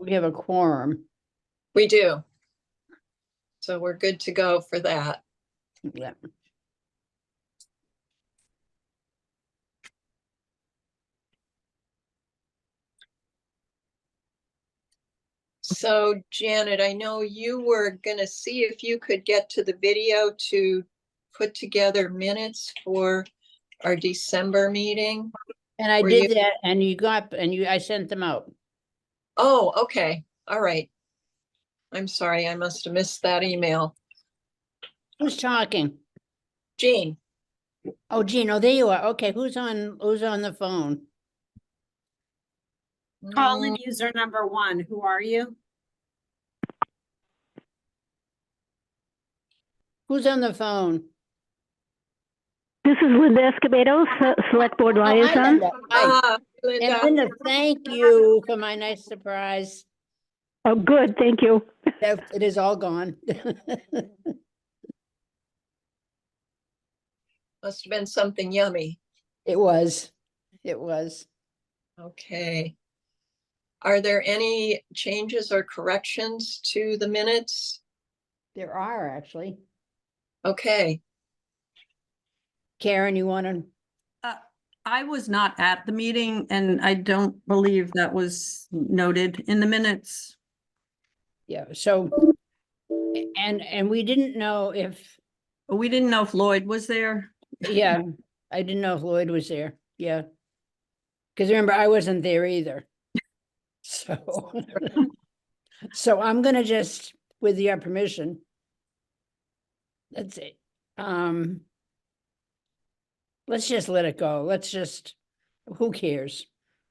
We have a quorum. We do. So we're good to go for that. Yeah. So Janet, I know you were gonna see if you could get to the video to put together minutes for our December meeting. And I Were did you- that, and I sent them out. Oh, okay. All right. I'm sorry, I must have missed that email. Who's talking? Jean, Oh, Gino, there you are. Okay, who's on the phone? Call-in user number 1, who are you? Who's on the phone? This is Linda Escobedo, Select Board Oh, hi, Liaison. Linda. Hi. And Linda. Linda, thank you for my nice surprise. Oh, good, thank you. It is all gone. Must have been something yummy. It was. It was. Okay. Are there any changes or corrections to the minutes? There are actually. Okay, Karen, you want to? I was not at the meeting and I don't believe that was noted in the minutes. Yeah, so, and we didn't know if, We didn't know if Lloyd was there. yeah, I didn't know if Lloyd was there. Yeah. Because remember, I wasn't there either. So, so I'm gonna just, with your permission. That's it. Let's just let it go. Let's just, who cares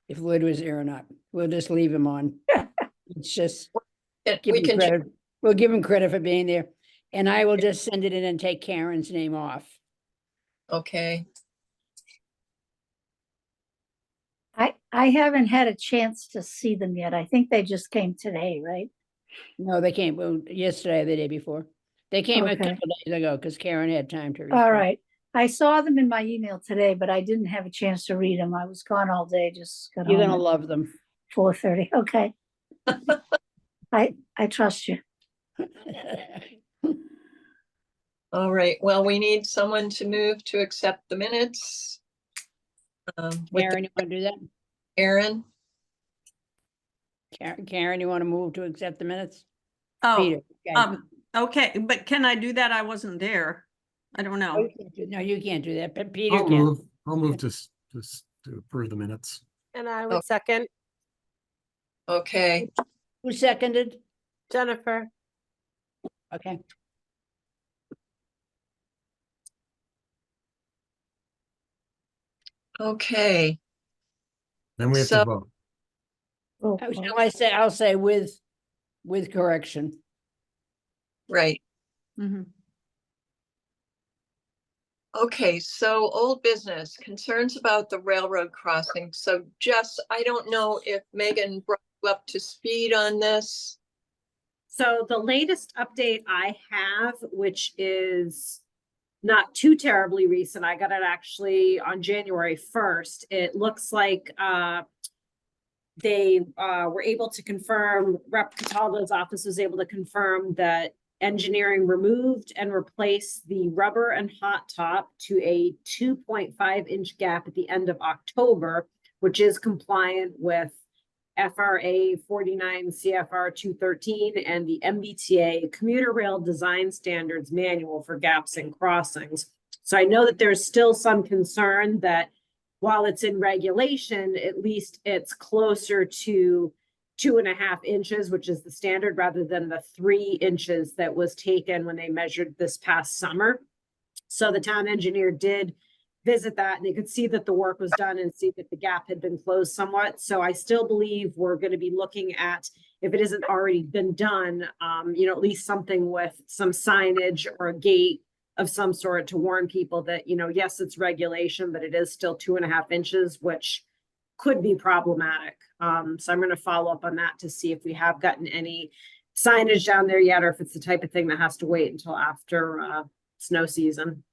if Lloyd was there or not? We'll just leave him on. It's just, give we him can, credit. We'll give him credit for being there. And I will just send it in and take Karen's name off. okay, I haven't had a chance to see them yet. I think they just came today, right? No, they came, well, yesterday or the day before. They came a Okay. couple days ago because Karen had time to. All respond. right. I saw them in my email today, but I didn't have a chance to read them. I was gone all day, just got You're home gonna at love them. 4:30. Okay. I trust you. all right. Well, we need someone to move to accept the minutes. With Karen, you wanna do that? Aaron, Karen, you wanna move to accept the minutes? Oh, Peter, okay. okay, but can I do that? I wasn't there. I don't Oh, know. you can't do- No, you can't do that, but Peter can. I'll move to approve the minutes. And I Oh. would second okay, Who seconded? Jennifer. Okay. okay, Then we have So- to vote. Roll How call. shall I say, I'll say with correction. right. Mhm. Okay, so old business, concerns about the railroad crossing. So Jess, I don't know if Megan brought you up to speed on this. So the latest update I have, which is not too terribly recent, I got it actually on January 1st. It looks like they were able to confirm, Rep. Cataldo's office was able to confirm that engineering removed and replaced the rubber and hot top to a 2.5-inch gap at the end of October, which is compliant with FRA 49 CFR 213 and the MBTA Commuter Rail Design Standards Manual for gaps and crossings. So I know that there's still some concern that while it's in regulation, at least it's closer to 2.5 inches, which is the standard, rather than the 3 inches that was taken when they measured this past summer. So the town engineer did visit that and they could see that the work was done and see that the gap had been closed somewhat. So I still believe we're going to be looking at, if it isn't already been done, at least something with some signage or a gate of some sort to warn people that, yes, it's regulation, but it is still 2.5 inches, which could be problematic. So I'm going to follow up on that to see if we have gotten any signage down there yet, or if it's the type of thing that has to wait until after snow season.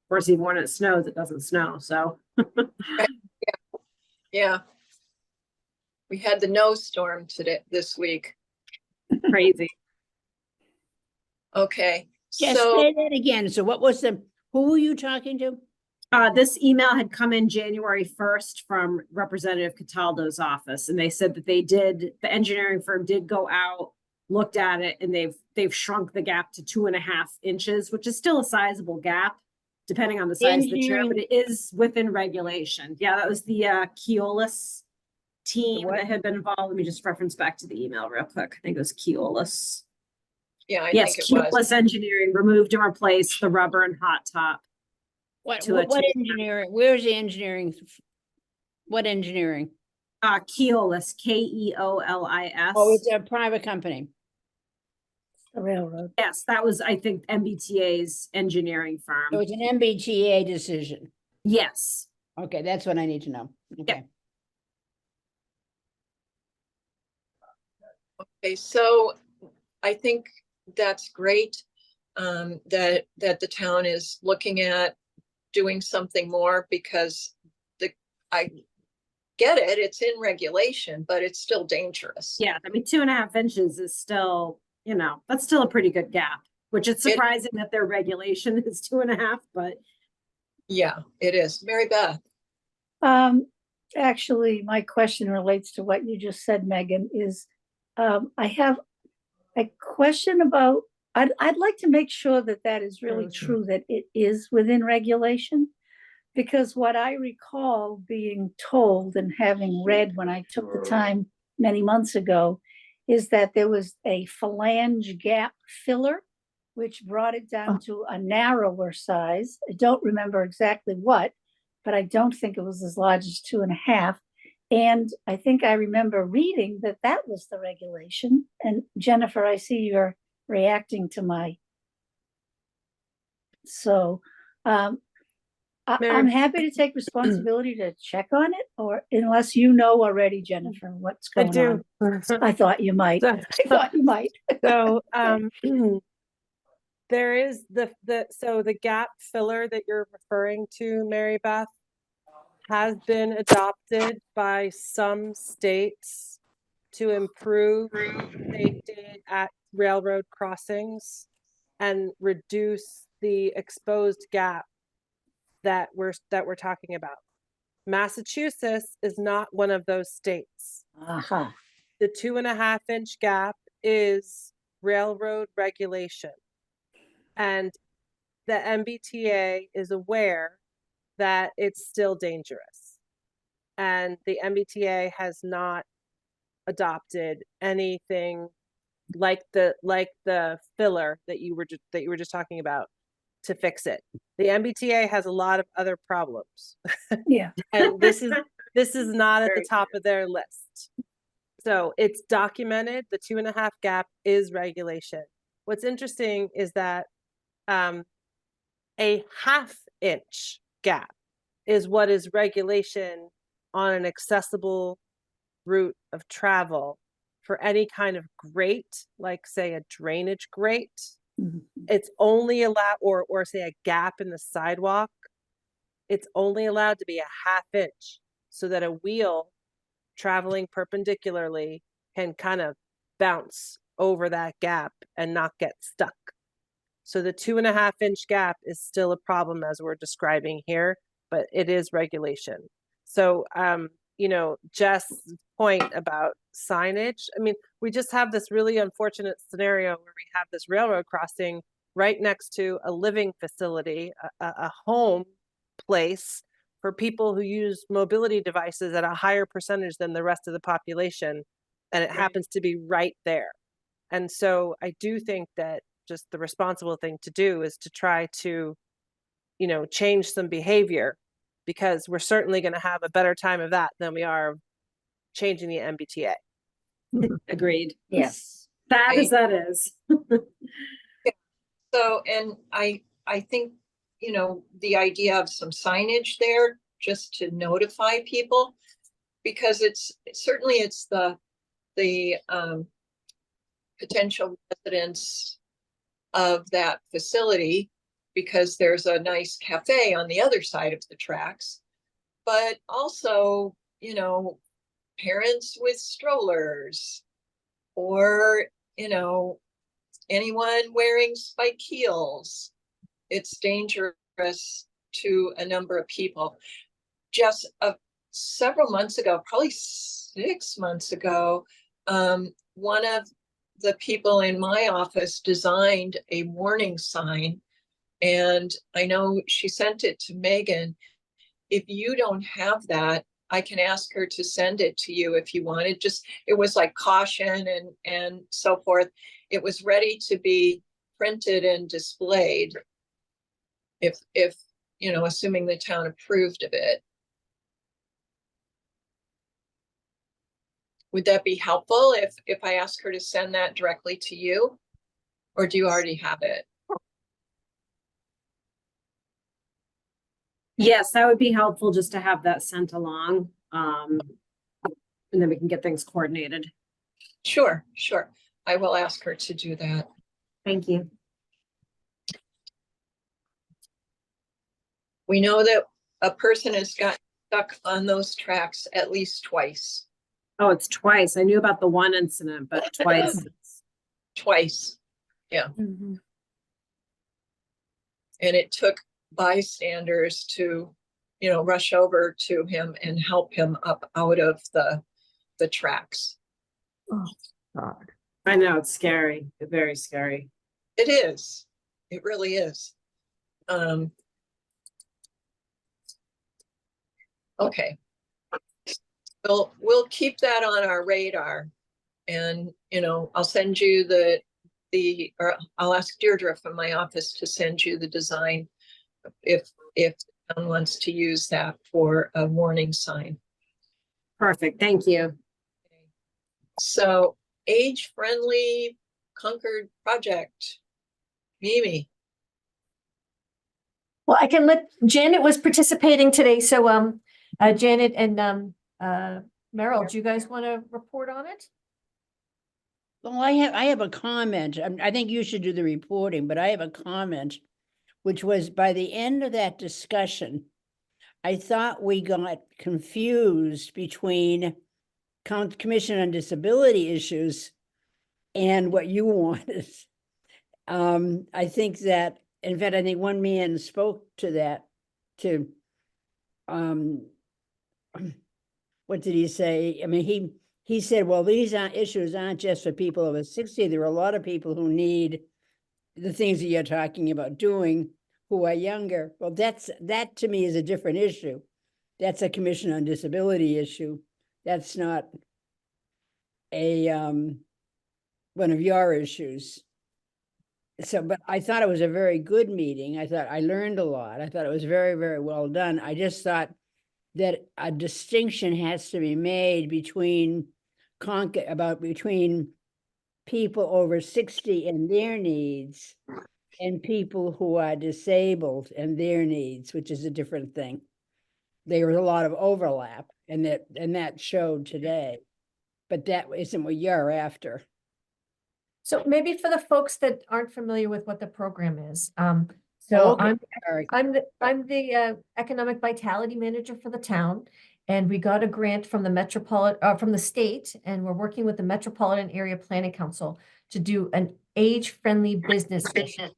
Of course, even when it snows, it doesn't snow. So Yeah. We had the no storm this week. Crazy. Okay, Just so, say that again. So what was who were you talking to? This email had come in January 1st from Representative Cataldo's office, and they said that the engineering firm did go out, looked at it, and they've shrunk the gap to 2.5 inches, which is still a sizable gap, depending on the size of the chair, but it is within regulation. Yeah, that was the Keolis team what? that had been involved. Let me just reference back to the email real quick. I think it was Keolis. yeah, I Yes, think it was. Keolis Engineering removed and replaced the rubber and hot top. What To a what two- engineering? Where's the engineering? What engineering? Keolis, Keolis. Oh, it's a private company. The railroad. Yes, that was, I think, MBTA's engineering So firm. it's an MBTA decision. Yes. Okay, that's what I need to know. Okay. Okay, so I think that's great, that the town is looking at doing something more, because I get it, it's in regulation, but it's still dangerous. Yeah, I mean, 2.5 inches is still, that's still a pretty good gap, which it's surprising that their regulation is 2.5, but Yeah, it is. Mary Beth. Actually, my question relates to what you just said, Megan, is, I have a question about, I'd like to make sure that that is really true, that it is within regulation. Because what I recall being told and having read when I took the time many months ago is that there was a phalange gap filler, which brought it down to a narrower size. I don't remember exactly what, but I don't think it was as large as 2.5. And I think I remember reading that that was the regulation. And Jennifer, I see you're reacting to my. So, I'm happy to take responsibility to check on it, or unless you know already, Jennifer, what's I going on. do. I thought you might. I thought you might. So, there is the gap filler that you're referring to, Mary Beth, has been adopted by some states to improve safety at railroad crossings and reduce the exposed gap that we're talking about. Massachusetts is not one of those states. Uh-huh. The 2.5 inch gap is railroad regulation. And the MBTA is aware that it's still dangerous. And the MBTA has not adopted anything like the filler that you were just talking about to fix it. The MBTA has a lot of other problems. Yeah. And this is not at the top of their list. So it's documented. The 2.5 gap is regulation. What's interesting is that a 1/2 inch gap is what is regulation on an accessible route of travel for any kind of grate, like say a drainage grate. Mhm. It's only allowed, or say a gap in the sidewalk, it's only allowed to be a 1/2 inch so that a wheel traveling perpendicularly can kind of bounce over that gap and not get stuck. So the 2.5 inch gap is still a problem as we're describing here, but it is regulation. So, Jess' point about signage, I mean, we just have this really unfortunate scenario where we have this railroad crossing right next to a living facility, a home place for people who use mobility devices at a higher percentage than the rest of the population. And it happens to be right there. And so I do think that just the responsible thing to do is to try to, change some behavior, because we're certainly going to have a better time of that than we are changing the MBTA. agreed. Yes. Bad as that is. So, and I think, the idea of some signage there just to notify people, because it's the potential residents of that facility, because there's a nice cafe on the other side of the tracks. But also, parents with strollers, or, anyone wearing spike heels. It's dangerous to a number of people. Just several months ago, probably 6 months ago, one of the people in my office designed a warning sign, and I know she sent it to Megan. If you don't have that, I can ask her to send it to you if you want. It was like caution and so forth. It was ready to be printed and displayed if assuming the town approved of it. Would that be helpful if I ask her to send that directly to you? Or do you already have it? Yes, that would be helpful just to have that sent along. And then we can get things coordinated. Sure. I will ask her to do that. Thank you. We know that a person has got stuck on those tracks at least twice. Oh, it's twice. I knew about the one incident, but twice. Twice. Yeah. Mhm. And it took bystanders to, rush over to him and help him up out of the tracks. Oh, God. I know, it's scary, very scary. It is. It really is. Okay. We'll keep that on our radar, and I'll send you or I'll ask Deirdre from my office to send you the design if the town wants to use that for a warning sign. Perfect, thank you. So, age-friendly Concord project. Mimi. Well, I can let, Janet was participating today, so Janet and Meryl, do you guys want to report on it? Well, I have a comment. I think you should do the reporting, but I have a comment, which was by the end of that discussion, I thought we got confused between Commission on Disability Issues and what you wanted. I think that, in fact, I think one man spoke to that, what did he say? I mean, he said, well, these issues aren't just for people over 60. There are a lot of people who need the things that you're talking about doing who are younger. Well, that to me is a different issue. That's a Commission on Disability issue. That's not a one of your issues. So, but I thought it was a very good meeting. I thought I learned a lot. I thought it was very, very well done. I just thought that a distinction has to be made between people over 60 and their needs and people who are disabled and their needs, which is a different thing. There was a lot of overlap, and that showed today, but that isn't what you're after. So maybe for the folks that aren't familiar with what the program is, Oh, so okay. All right. I'm the economic vitality manager for the town, and we got a grant from the from the state, and we're working with the Metropolitan Area Planning Council to do an age-friendly business mission.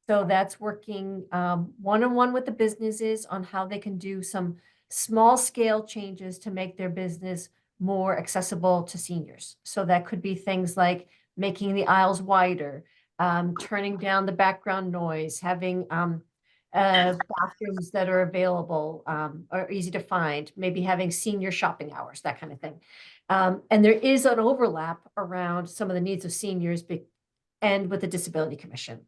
So that's working one-on-one with the businesses on how they can do some small-scale changes to make their business more accessible to seniors. So that could be things like making the aisles wider, turning down the background noise, having bathrooms that are available or easy to find, maybe having senior shopping hours, that kind of thing. And there is an overlap around some of the needs of seniors and with the Disability Commission.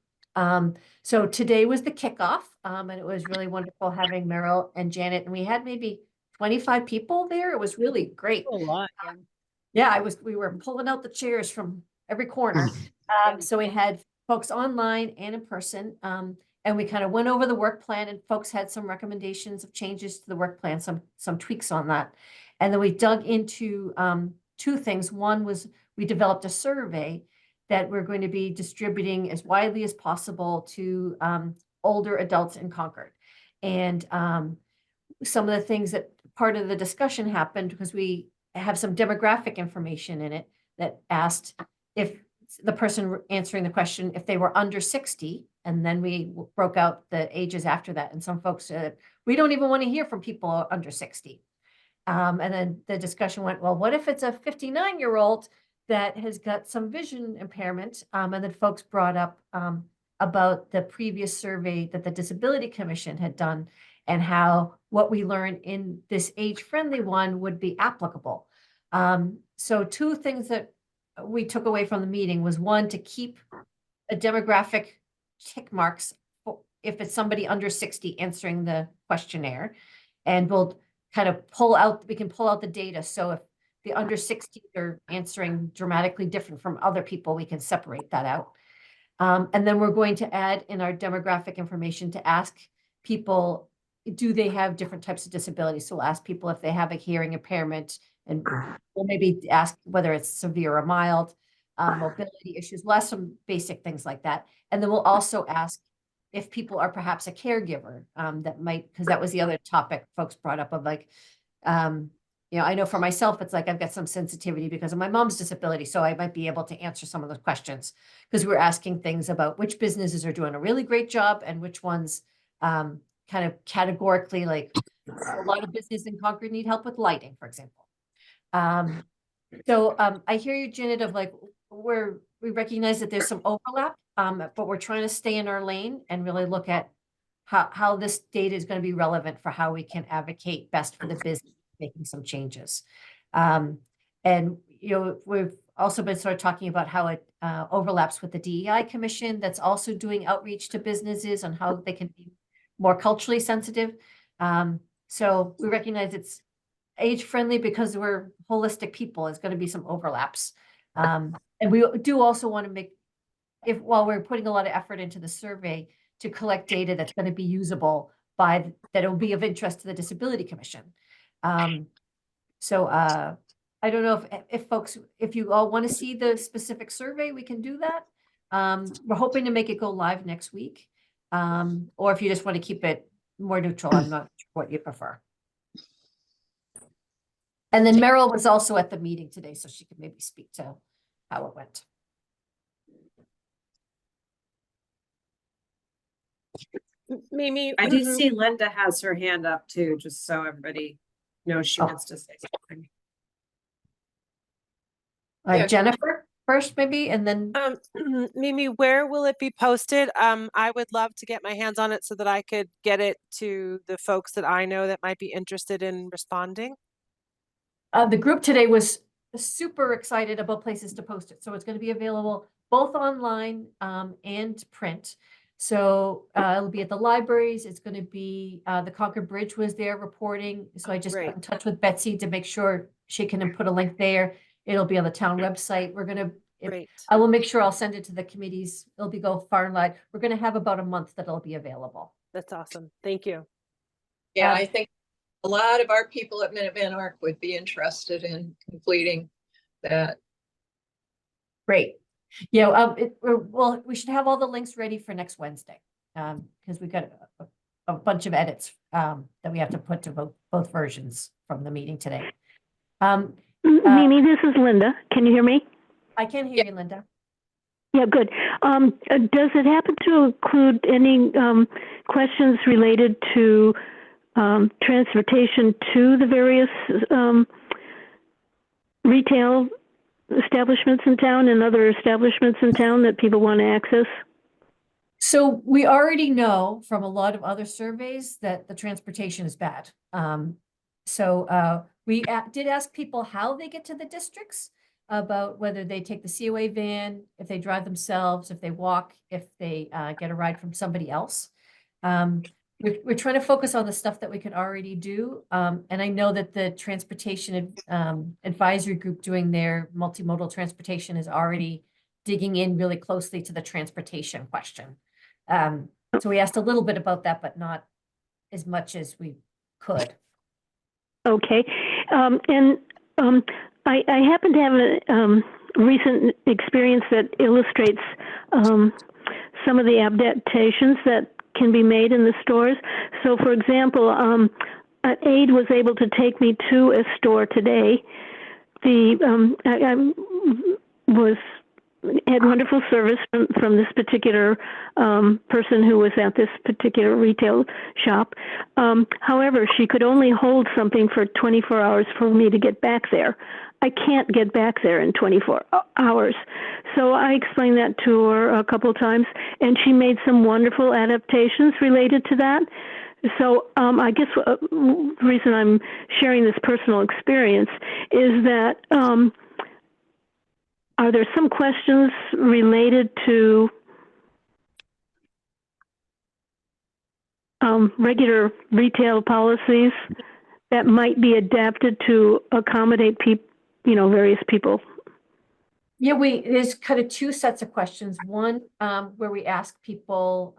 So today was the kickoff, and it was really wonderful having Meryl and Janet, and we had maybe 25 people there. It was really great. A lot. Yeah, we were pulling out the chairs from every corner. So we had folks online and in person, and we kind of went over the work plan, and folks had some recommendations of changes to the work plan, some tweaks on that. And then we dug into two things. One was we developed a survey that we're going to be distributing as widely as possible to older adults in Concord. And some of the things that part of the discussion happened because we have some demographic information in it that asked if the person answering the question, if they were under 60, and then we broke out the ages after that. And some folks said, we don't even want to hear from people under 60. And then the discussion went, well, what if it's a 59-year-old that has got some vision impairment? And then folks brought up about the previous survey that the Disability Commission had done and how what we learned in this age-friendly one would be applicable. So two things that we took away from the meeting was, one, to keep a demographic tick marks if it's somebody under 60 answering the questionnaire, and we'll kind of we can pull out the data. So if the under 60 are answering dramatically different from other people, we can separate that out. And then we're going to add in our demographic information to ask people, do they have different types of disabilities? So we'll ask people if they have a hearing impairment, and we'll maybe ask whether it's severe or mild, mobility issues. We'll ask some basic things like that. And then we'll also ask if people are perhaps a caregiver, that might, because that was the other topic folks brought up of like, you know, I know for myself, it's like I've got some sensitivity because of my mom's disability. So I might be able to answer some of those questions, because we're asking things about which businesses are doing a really great job and which ones kind of categorically, like a lot of businesses in Concord need help with lighting, for example. So I hear you, Janet, of like, we recognize that there's some overlap, but we're trying to stay in our lane and really look at how this data is going to be relevant for how we can advocate best for the business, making some changes. And, you know, we've also been sort of talking about how it overlaps with the DEI Commission that's also doing outreach to businesses on how they can be more culturally sensitive. So we recognize it's age-friendly because we're holistic people. There's going to be some overlaps. And we do also want to make, while we're putting a lot of effort into the survey, to collect data that's going to be usable that will be of interest to the Disability Commission. So I don't know if you all want to see the specific survey, we can do that. We're hoping to make it go live next week. Or if you just want to keep it more neutral, I'm not sure what you prefer. And then Meryl was also at the meeting today, so she could maybe speak to how it went. Mimi, I do see Linda has her hand up too, just so everybody knows she wants to say something. Yeah. Jennifer first, maybe, and then Mimi, where will it be posted? I would love to get my hands on it so that I could get it to the folks that I know that might be interested in responding. the group today was super excited about places to post it. So it's going to be available both online and print. So it'll be at the libraries. It's going to be, the Concord Bridge was there reporting. So I just got in touch with Betsy to make sure she can put a link there. It'll be on the town website. We're going to, I will make sure I'll send it to the committees. It'll be go far and wide. We're going to have about a month that it'll be available. That's awesome. Thank you. Yeah, I think a lot of our people at Minuteman Arc would be interested in completing that. Great. Yeah, well, we should have all the links ready for next Wednesday, because we've got a bunch of edits that we have to put to both versions from the meeting today. Mimi, this is Linda. Can you hear me? I can hear you, Linda. Yeah, good. Does it happen to include any questions related to transportation to the various retail establishments in town and other establishments in town that people want to access? So we already know from a lot of other surveys that the transportation is bad. So we did ask people how they get to the districts, about whether they take the COA van, if they drive themselves, if they walk, if they get a ride from somebody else. We're trying to focus on the stuff that we can already do. And I know that the transportation advisory group doing their multimodal transportation is already digging in really closely to the transportation question. So we asked a little bit about that, but not as much as we could. Okay. And I happen to have a recent experience that illustrates some of the adaptations that can be made in the stores. So, for example, an aide was able to take me to a store today had wonderful service from this particular person who was at this particular retail shop. However, she could only hold something for 24 hours for me to get back there. I can't get back there in 24 hours. So I explained that to her a couple of times, and she made some wonderful adaptations related to that. So I guess the reason I'm sharing this personal experience is that are there some questions related to regular retail policies that might be adapted to accommodate various people? Yeah, there's kind of two sets of questions. One, where we ask people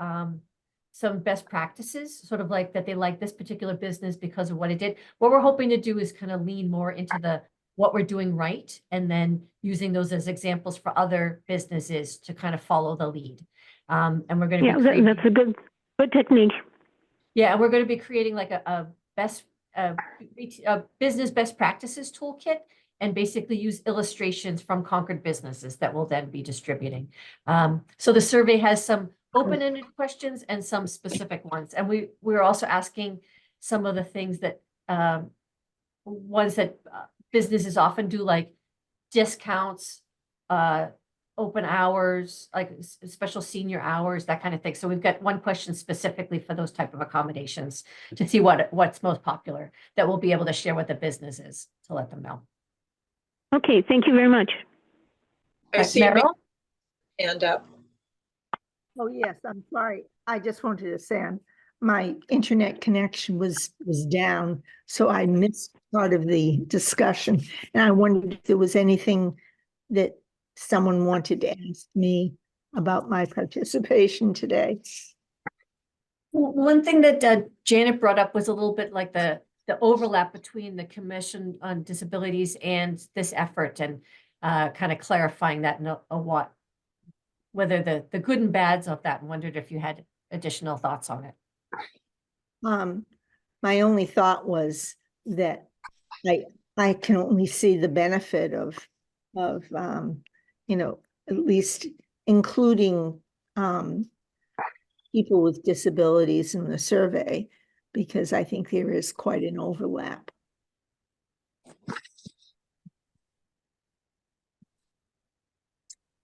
some best practices, sort of like that they like this particular business because of what it did. What we're hoping to do is kind of lean more into what we're doing right, and then using those as examples for other businesses to kind of follow the lead. And we're going to be that's a good technique. Yeah, and we're going to be creating like a business best practices toolkit, and basically use illustrations from Concord businesses that we'll then be distributing. So the survey has some open-ended questions and some specific ones. And we're also asking some of the things that, ones that businesses often do, like discounts, open hours, like special senior hours, that kind of thing. So we've got one question specifically for those type of accommodations to see what's most popular that we'll be able to share with the businesses to let them know. Okay, thank you very much. I see your Meryl? hand up. Oh, yes, I'm sorry. I just wanted to say my internet connection was down, so I missed part of the discussion. And I wondered if there was anything that someone wanted to ask me about my participation today. One thing that Janet brought up was a little bit like the overlap between the Commission on Disabilities and this effort, and kind of clarifying that whether the good and bads of that, and wondered if you had additional thoughts on it. My only thought was that I can only see the benefit of at least including people with disabilities in the survey, because I think there is quite an overlap.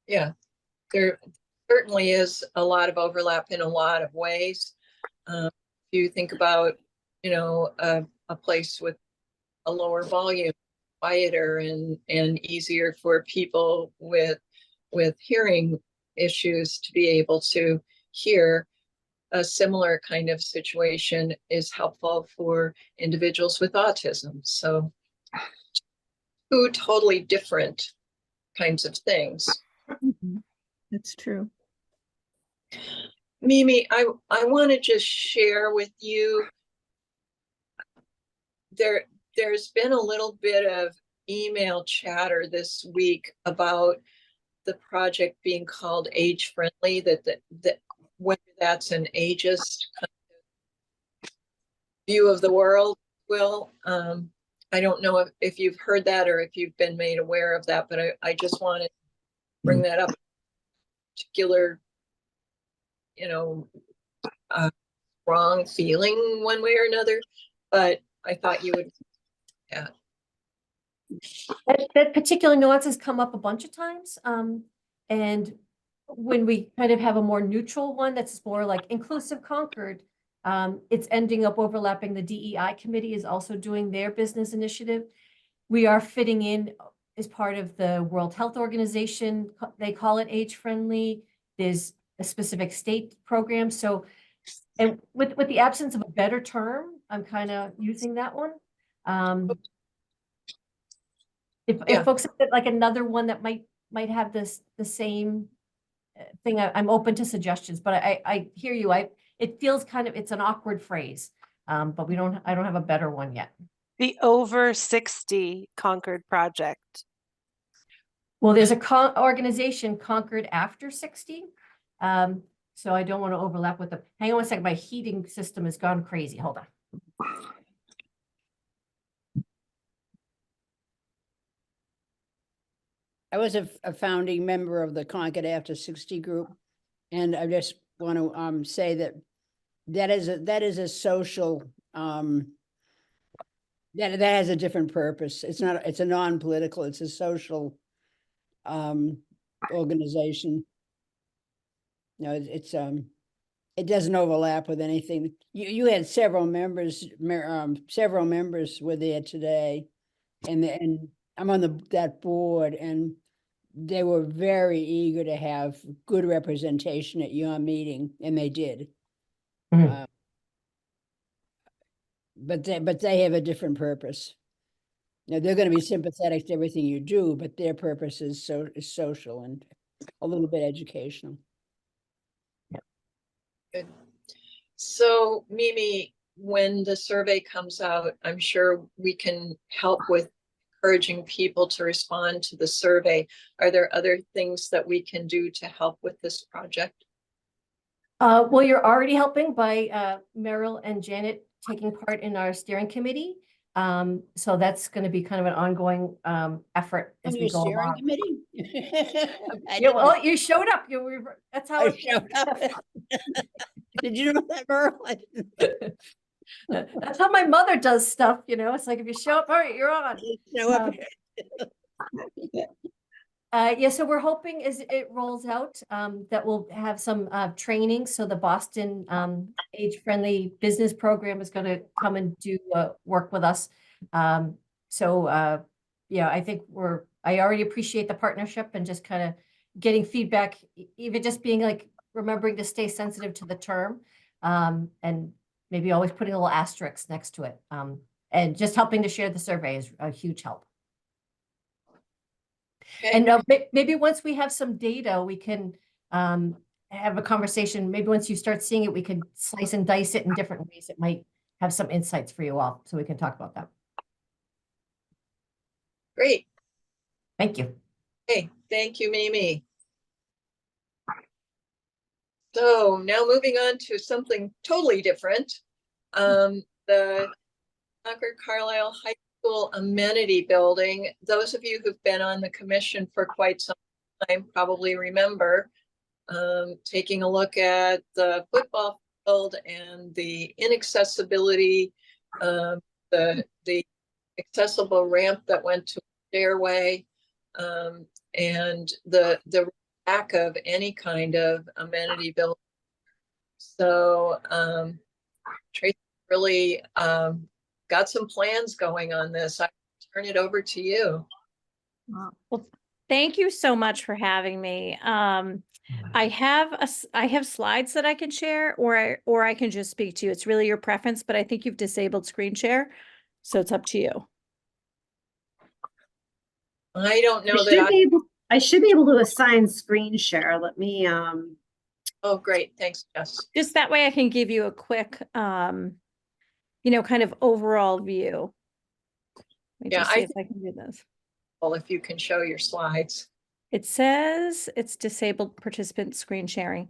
Yeah, there certainly is a lot of overlap in a lot of ways. If you think about, a place with a lower volume, quieter and easier for people with hearing issues to be able to hear, a similar kind of situation is helpful for individuals with autism. So two totally different kinds of things. That's true. Mimi, I want to just share with you, there's been a little bit of email chatter this week about the project being called age friendly, that whether that's an ageist kind of view of the world. I don't know if you've heard that or if you've been made aware of that, but I just wanted to bring that up. Particular, wrong feeling one way or another, but I thought you would. Yeah. That particular nuance has come up a bunch of times. And when we kind of have a more neutral one that's more like inclusive Concord, it's ending up overlapping. The DEI committee is also doing their business initiative. We are fitting in as part of the World Health Organization. They call it age friendly. There's a specific state program. So, and with the absence of a better term, I'm kind of using that one. If folks have like another one that might have the same thing, I'm open to suggestions, but I hear you. It feels kind of, it's an awkward phrase, but I don't have a better one yet. The over 60 Concord project. Well, there's a organization, Concord After 60. So I don't want to overlap with hang on one second. My heating system has gone crazy. Hold on. I was a founding member of the Concord After 60 group. And I just want to say that that is a social, that has a different purpose. It's not, it's a non-political, it's a social organization. No, it doesn't overlap with anything. You had several members, several members were there today, and I'm on that board, and they were very eager to have good representation at your meeting, and they did. Mhm. But they have a different purpose. Now, they're going to be sympathetic to everything you do, but their purpose is social and a little bit educational. Good. So Mimi, when the survey comes out, I'm sure we can help with encouraging people to respond to the survey. Are there other things that we can do to help with this project? Well, you're already helping by Meryl and Janet taking part in our steering committee. So that's going to be kind of an ongoing effort as On we your go steering along. committee? Yeah, well, you showed up. That's how. I showed up. Did you know that, Merle? I didn't That's how my mother does stuff, it's like if you show up, all right, you're on. show up. Yeah, so we're hoping as it rolls out, that we'll have some training. So the Boston age-friendly business program is going to come and do work with us. Yeah, I think I already appreciate the partnership and just kind of getting feedback, even just being like remembering to stay sensitive to the term, and maybe always putting a little asterisk next to it. And just helping to share the survey is a huge help. Okay. And maybe once we have some data, we can have a conversation. Maybe once you start seeing it, we can slice and dice it in different ways. It might have some insights for you all, so we can talk about that. Great. Thank you. Okay, thank you, Mimi. So now moving on to something totally different. The Concord Carlisle High School amenity building. Those of you who've been on the commission for quite some time probably remember taking a look at the football field and the inaccessibility, the accessible ramp that went to the stairway, and the lack of any kind of amenity building. So Tracy really got some plans going on this. I turn it over to you. Well, thank you so much for having me. I have slides that I can share, or I can just speak to you. It's really your preference, but I think you've disabled screen share, so it's up to you. I don't know that I should be able to assign screen share. Let me Oh, great. Thanks, Jess. Just that way I can give you a quick kind of overall view. Let me Yeah, just see if I can do this. Well, if you can show your slides. It says it's disabled participant screen sharing.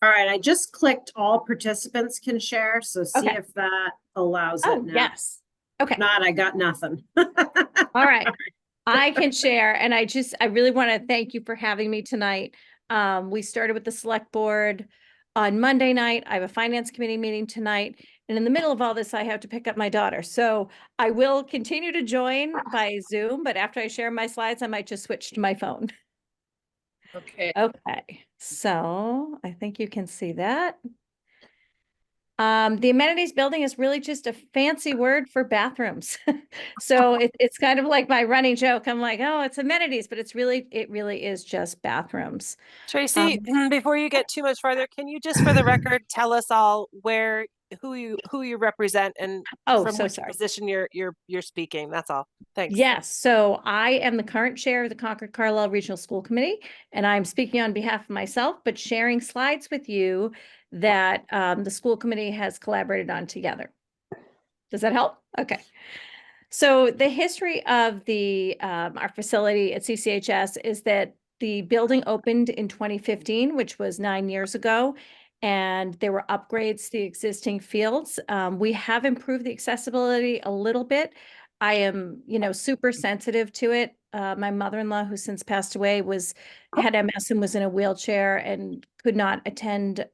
All right, I just clicked all participants can share, so see Okay. if that allows it Oh, now. yes. Okay. If not, I got nothing. All right. I can share, and I really want to thank you for having me tonight. We started with the select board on Monday night. I have a finance committee meeting tonight. And in the middle of all this, I have to pick up my daughter. So I will continue to join by Zoom, but after I share my slides, I might just switch to my phone. Okay. Okay, so I think you can see that. The amenities building is really just a fancy word for bathrooms. So it's kind of like my running joke. I'm like, oh, it's amenities, but it really is just bathrooms. Tracy, before you get too much farther, can you just for the record tell us all who you represent and Oh, from so which sorry. position you're speaking? That's all. Thanks. Yes, so I am the current chair of the Concord Carlisle Regional School Committee, and I'm speaking on behalf of myself, but sharing slides with you that the school committee has collaborated on together. Does that help? Okay. So the history of the our facility at CCHS is that the building opened in 2015, which was 9 years ago, and there were upgrades to the existing fields. We have improved the accessibility a little bit. I am, super sensitive to it. My mother-in-law, who since passed away, had MS and was in a wheelchair and could not attend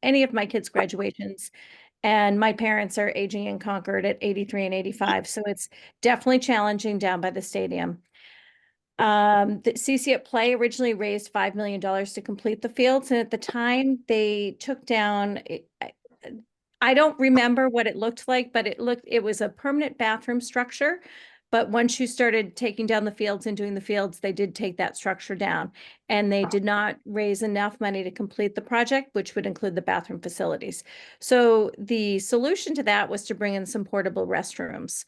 any of my kids' graduations. And my parents are aging in Concord at 83 and 85, so it's definitely challenging down by the stadium. The CC at Play originally raised $5 million to complete the fields, and at the time they took down, I don't remember what it looked like, but it was a permanent bathroom structure. But once you started taking down the fields and doing the fields, they did take that structure down. And they did not raise enough money to complete the project, which would include the bathroom facilities. So the solution to that was to bring in some portable restrooms,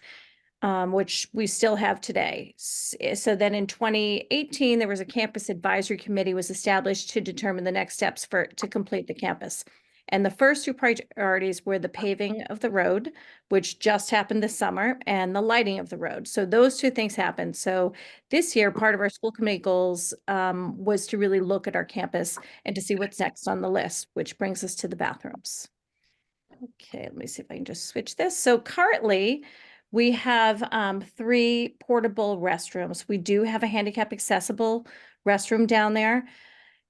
which we still have today. So then in 2018, there was a campus advisory committee was established to determine the next steps to complete the campus. And the first two priorities were the paving of the road, which just happened this summer, and the lighting of the road. So those two things happened. So this year, part of our school committee goals was to really look at our campus and to see what's next on the list, which brings us to the bathrooms. Okay, let me see if I can just switch this. So currently, we have 3 portable restrooms. We do have a handicap accessible restroom down there.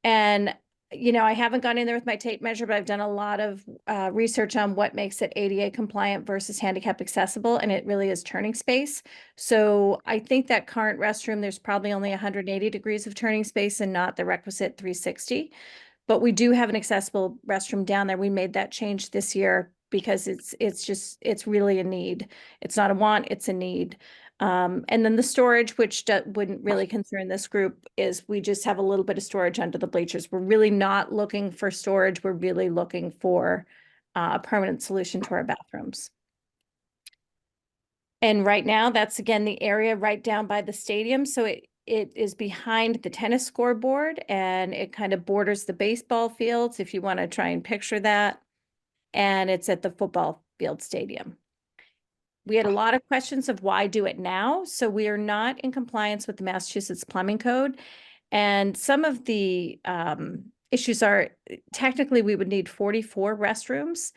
And I haven't gone in there with my tape measure, but I've done a lot of research on what makes it ADA compliant versus handicap accessible, and it really is turning space. So I think that current restroom, there's probably only 180 degrees of turning space and not the requisite 360. But we do have an accessible restroom down there. We made that change this year because it's really a need. It's not a want, it's a need. And then the storage, which wouldn't really concern this group, is we just have a little bit of storage under the bleachers. We're really not looking for storage. We're really looking for a permanent solution to our bathrooms. And right now, that's again the area right down by the stadium. So it is behind the tennis scoreboard, and it kind of borders the baseball fields, if you want to try and picture that. And it's at the football field stadium. We had a lot of questions of why do it now? So we are not in compliance with the Massachusetts Plumbing Code. And some of the issues are, technically we would need 44 restrooms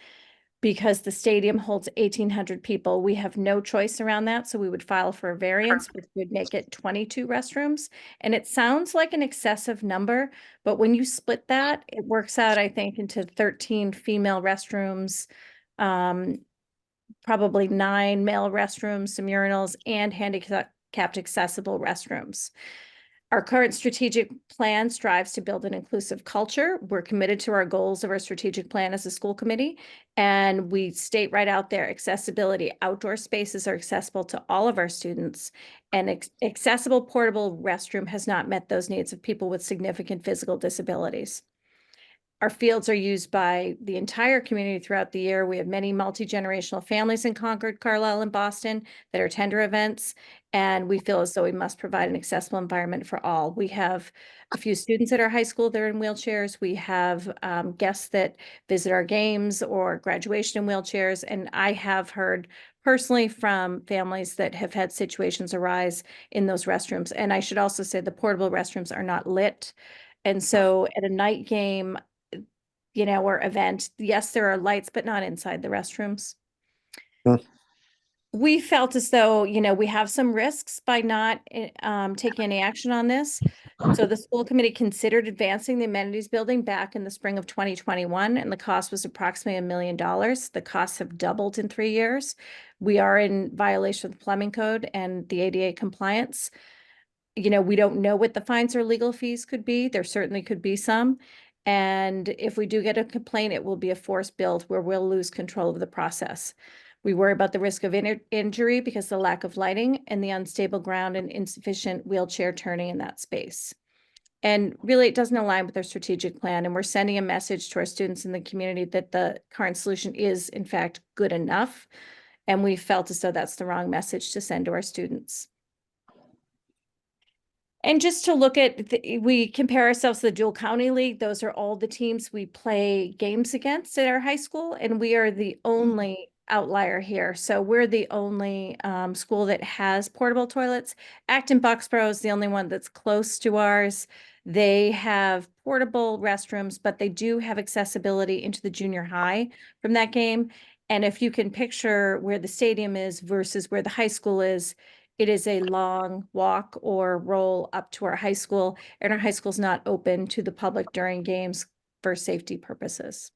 because the stadium holds 1,800 people. We have no choice around that. So we would file for a variance, which would make it 22 restrooms. And it sounds like an excessive number, but when you split that, it works out, I think, into 13 female restrooms, probably 9 male restrooms, some urinals, and handicapped accessible restrooms. Our current strategic plan strives to build an inclusive culture. We're committed to our goals of our strategic plan as a school committee. And we state right out there, accessibility, outdoor spaces are accessible to all of our students. And accessible portable restroom has not met those needs of people with significant physical disabilities. Our fields are used by the entire community throughout the year. We have many multi-generational families in Concord, Carlisle, and Boston that are tender events, and we feel as though we must provide an accessible environment for all. We have a few students at our high school that are in wheelchairs. We have guests that visit our games or graduation in wheelchairs, and I have heard personally from families that have had situations arise in those restrooms. And I should also say the portable restrooms are not lit. And so at a night game, or event, yes, there are lights, but not inside the restrooms. We felt as though, we have some risks by not taking any action on this. So the school committee considered advancing the amenities building back in the spring of 2021, and the cost was approximately $1 million. The costs have doubled in 3 years. We are in violation of the plumbing code and the ADA compliance. We don't know what the fines or legal fees could be. There certainly could be some. And if we do get a complaint, it will be a forced build where we'll lose control of the process. We worry about the risk of injury because of the lack of lighting and the unstable ground and insufficient wheelchair turning in that space. And really, it doesn't align with our strategic plan. And we're sending a message to our students in the community that the current solution is, in fact, good enough. And we felt as though that's the wrong message to send to our students. And just to look at, we compare ourselves to the Dual County League. Those are all the teams we play games against at our high school. And we are the only outlier here. So we're the only school that has portable toilets. Acton Bucksboro is the only one that's close to ours. They have portable restrooms, but they do have accessibility into the junior high from that game. And if you can picture where the stadium is versus where the high school is, it is a long walk or roll up to our high school, and our high school's not open to the public during games for safety purposes.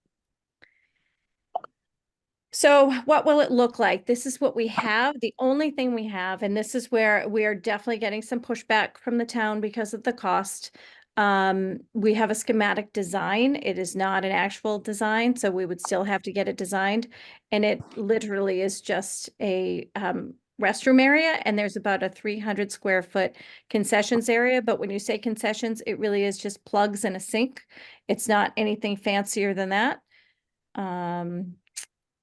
So what will it look like? This is what we have. The only thing we have, and this is where we are definitely getting some pushback from the town because of the cost. We have a schematic design. It is not an actual design, so we would still have to get it designed. And it literally is just a restroom area, and there's about a 300 square foot concessions area. But when you say concessions, it really is just plugs and a sink. It's not anything fancier than that.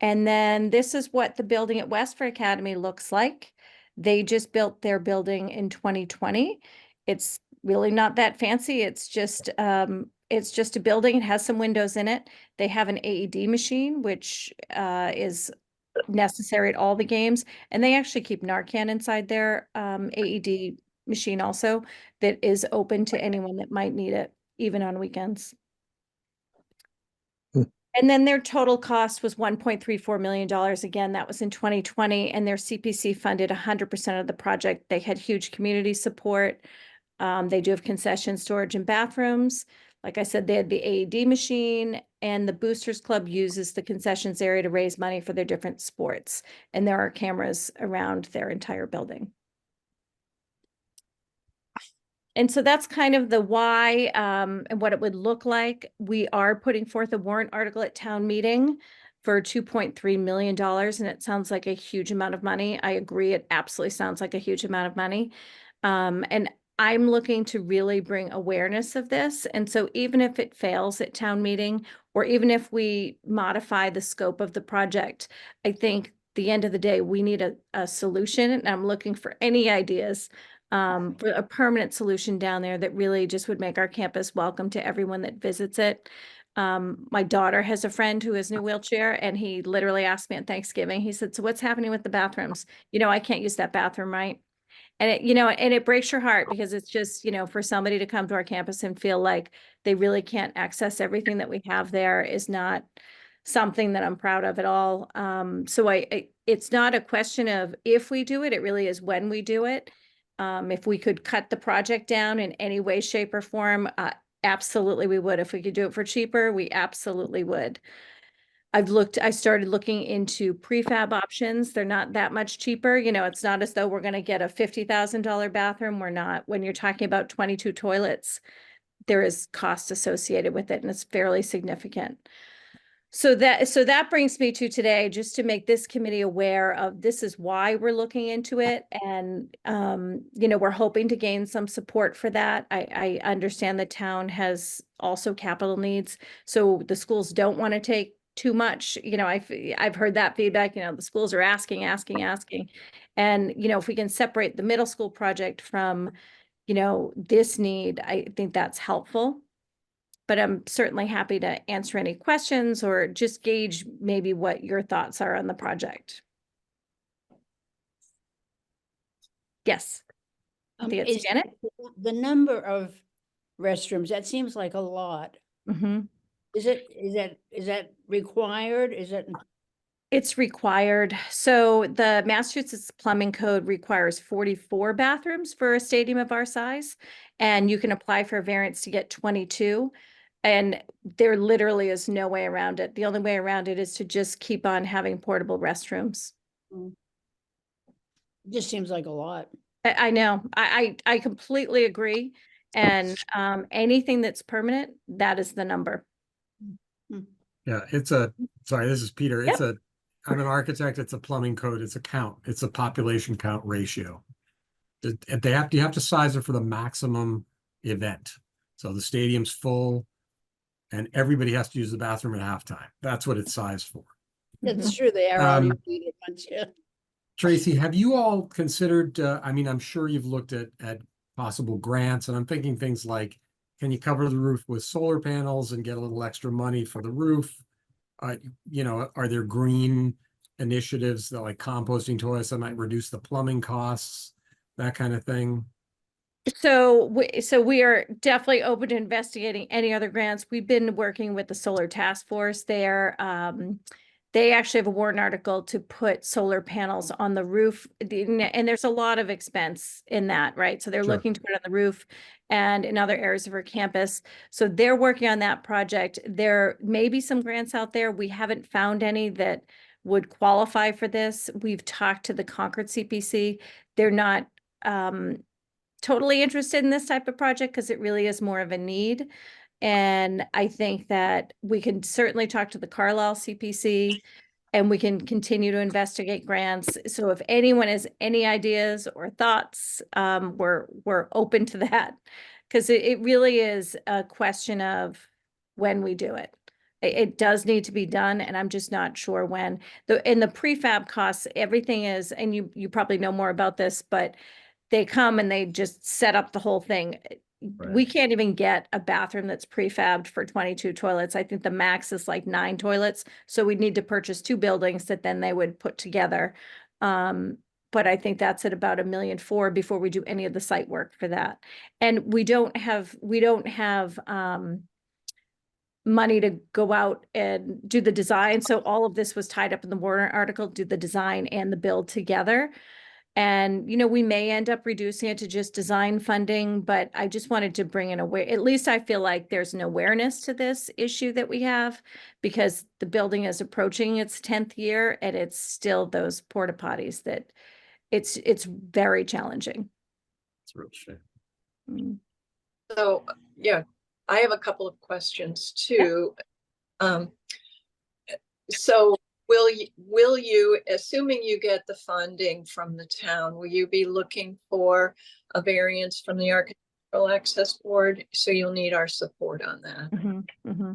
And then this is what the building at Westford Academy looks like. They just built their building in 2020. It's really not that fancy. It's just a building. It has some windows in it. They have an AED machine, which is necessary at all the games. And they actually keep Narcan inside their AED machine also, that is open to anyone that might need it, even on weekends. And then their total cost was $1.34 million. Again, that was in 2020, and their CPC funded 100% of the project. They had huge community support. They do have concession storage and bathrooms. Like I said, they had the AED machine, and the Boosters Club uses the concessions area to raise money for their different sports. And there are cameras around their entire building. And so that's kind of the why and what it would look like. We are putting forth a warrant article at town meeting for $2.3 million, and it sounds like a huge amount of money. I agree, it absolutely sounds like a huge amount of money. And I'm looking to really bring awareness of this. And so even if it fails at town meeting, or even if we modify the scope of the project, I think the end of the day, we need a solution, and I'm looking for any ideas for a permanent solution down there that really just would make our campus welcome to everyone that visits it. My daughter has a friend who is in a wheelchair, and he literally asked me on Thanksgiving, he said, "So what's happening with the bathrooms? You know, I can't use that bathroom, right?" And it breaks your heart, because it's just, for somebody to come to our campus and feel like they really can't access everything that we have there is not something that I'm proud of at all. So it's not a question of if we do it, it really is when we do it. If we could cut the project down in any way, shape, or form, absolutely we would. If we could do it for cheaper, we absolutely would. I started looking into prefab options. They're not that much cheaper. It's not as though we're going to get a $50,000 bathroom. We're not. When you're talking about 22 toilets, there is cost associated with it, and it's fairly significant. So that brings me to today, just to make this committee aware of this is why we're looking into it. And, we're hoping to gain some support for that. I understand the town has also capital needs, so the schools don't want to take too much. I've heard that feedback, the schools are asking. And, if we can separate the middle school project from, this need, I think that's helpful. But I'm certainly happy to answer any questions or just gauge maybe what your thoughts are on the project. Yes. I think it's Is Janet. the number of restrooms, that seems like a lot. Mm-hmm. Is that required? Is it? It's required. So the Massachusetts Plumbing Code requires 44 bathrooms for a stadium of our size, and you can apply for a variance to get 22. And there literally is no way around it. The only way around it is to just keep on having portable restrooms. It just seems like a lot. I know. I completely agree. And anything that's permanent, that is the number. Yeah, sorry, this is Peter. Yep. I'm an architect. It's a plumbing code. It's a count. It's a population count ratio. You have to size it for the maximum event. So the stadium's full, and everybody has to use the bathroom at halftime. That's what it's sized for. That's true. They are all unique ones, yeah. Tracy, have you all considered, I'm sure you've looked at possible grants, and I'm thinking things like, can you cover the roof with solar panels and get a little extra money for the roof? Are there green initiatives that, like composting toilets, that might reduce the plumbing costs, that kind of thing? So we are definitely open to investigating any other grants. We've been working with the Solar Task Force there. they actually have a warrant article to put solar panels on the roof. And there's a lot of expense in that, right? So they're Sure. looking to put it on the roof and in other areas of our campus. So they're working on that project. There may be some grants out there. We haven't found any that would qualify for this. We've talked to the Concord CPC. They're not totally interested in this type of project because it really is more of a need. And I think that we can certainly talk to the Carlisle CPC and we can continue to investigate grants. So if anyone has any ideas or thoughts, we're open to that. Because it really is a question of when we do it. It does need to be done, and I'm just not sure when. In the prefab costs, everything is, and you probably know more about this, but they come and they just set up the whole thing. We can't even get a bathroom that's prefabbed for 22 toilets. I think the max is like 9 toilets. So we need to purchase 2 buildings that then they would put together. But I think that's at about $1.4 million before we do any of the site work for that. And we don't have money to go out and do the design. So all of this was tied up in the warrant article, do the design and the build together. And, we may end up reducing it to just design funding, but I just wanted to bring in at least I feel like there's an awareness to this issue that we have because the building is approaching its 10th year and it's still those porta potties that it's very challenging. It's a real shame. Mm. So, yeah, I have a couple of questions too. So will you, assuming you get the funding from the town, will you be looking for a variance from the Architectural Access Board? So you'll need our support on that. Mm-hmm, mm-hmm.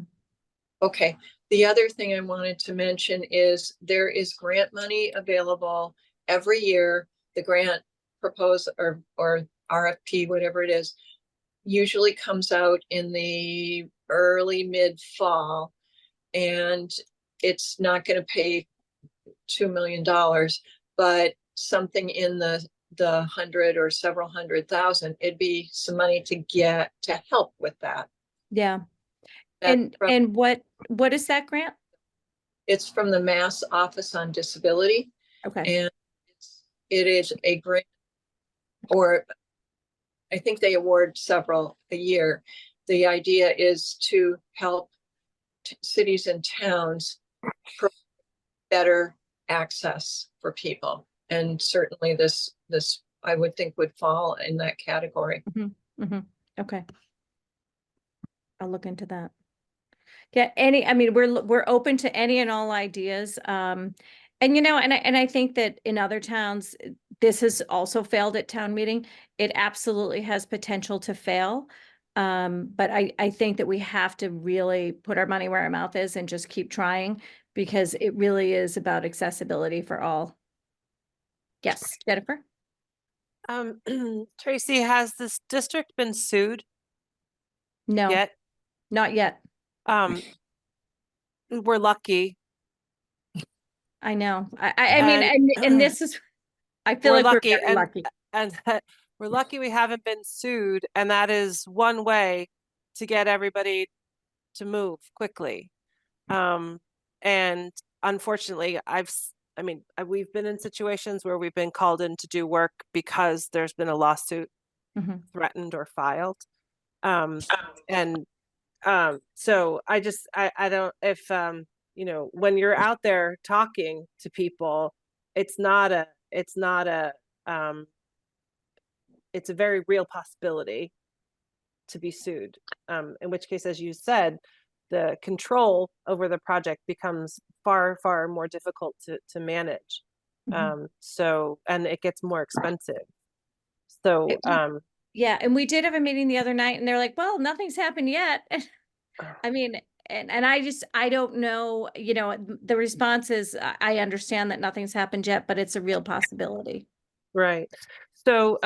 Okay. The other thing I wanted to mention is there is grant money available every year. The grant proposal or RFP, whatever it is, usually comes out in the early mid-fall, and it's not going to pay $2 million, but something in the 100 or several $100,000, it'd be some money to get to help with that. Yeah. That's And what is that grant? It's from the Mass Office on Disability. Okay. And it is a grant, or I think they award several a year. The idea is to help cities and towns provide better access for people. And certainly this I would think would fall in that category. Mm-hmm, mm-hmm. Okay. I'll look into that. Yeah, we're open to any and all ideas. And I think that in other towns, this has also failed at town meeting. It absolutely has potential to fail. But I think that we have to really put our money where our mouth is and just keep trying because it really is about accessibility for all. Yes, Jennifer? Tracy, has this district been sued No, yet? not yet. We're lucky. I know. I mean, and this is, I feel We're like lucky, we're very and lucky. and we're lucky we haven't been sued, and that is one way to get everybody to move quickly. And unfortunately, we've been in situations where we've been called in to do work because there's been a lawsuit Mhm. threatened or filed. So I don't, if, when you're out there talking to people, it's a very real possibility to be sued. In which case, as you said, the control over the project becomes far, far more difficult to manage. Mhm. And it gets more expensive. So, Yeah, and we did have a meeting the other night and they're like, well, nothing's happened yet. I mean, and I don't know, the response is, I understand that nothing's happened yet, but it's a real possibility. right. So,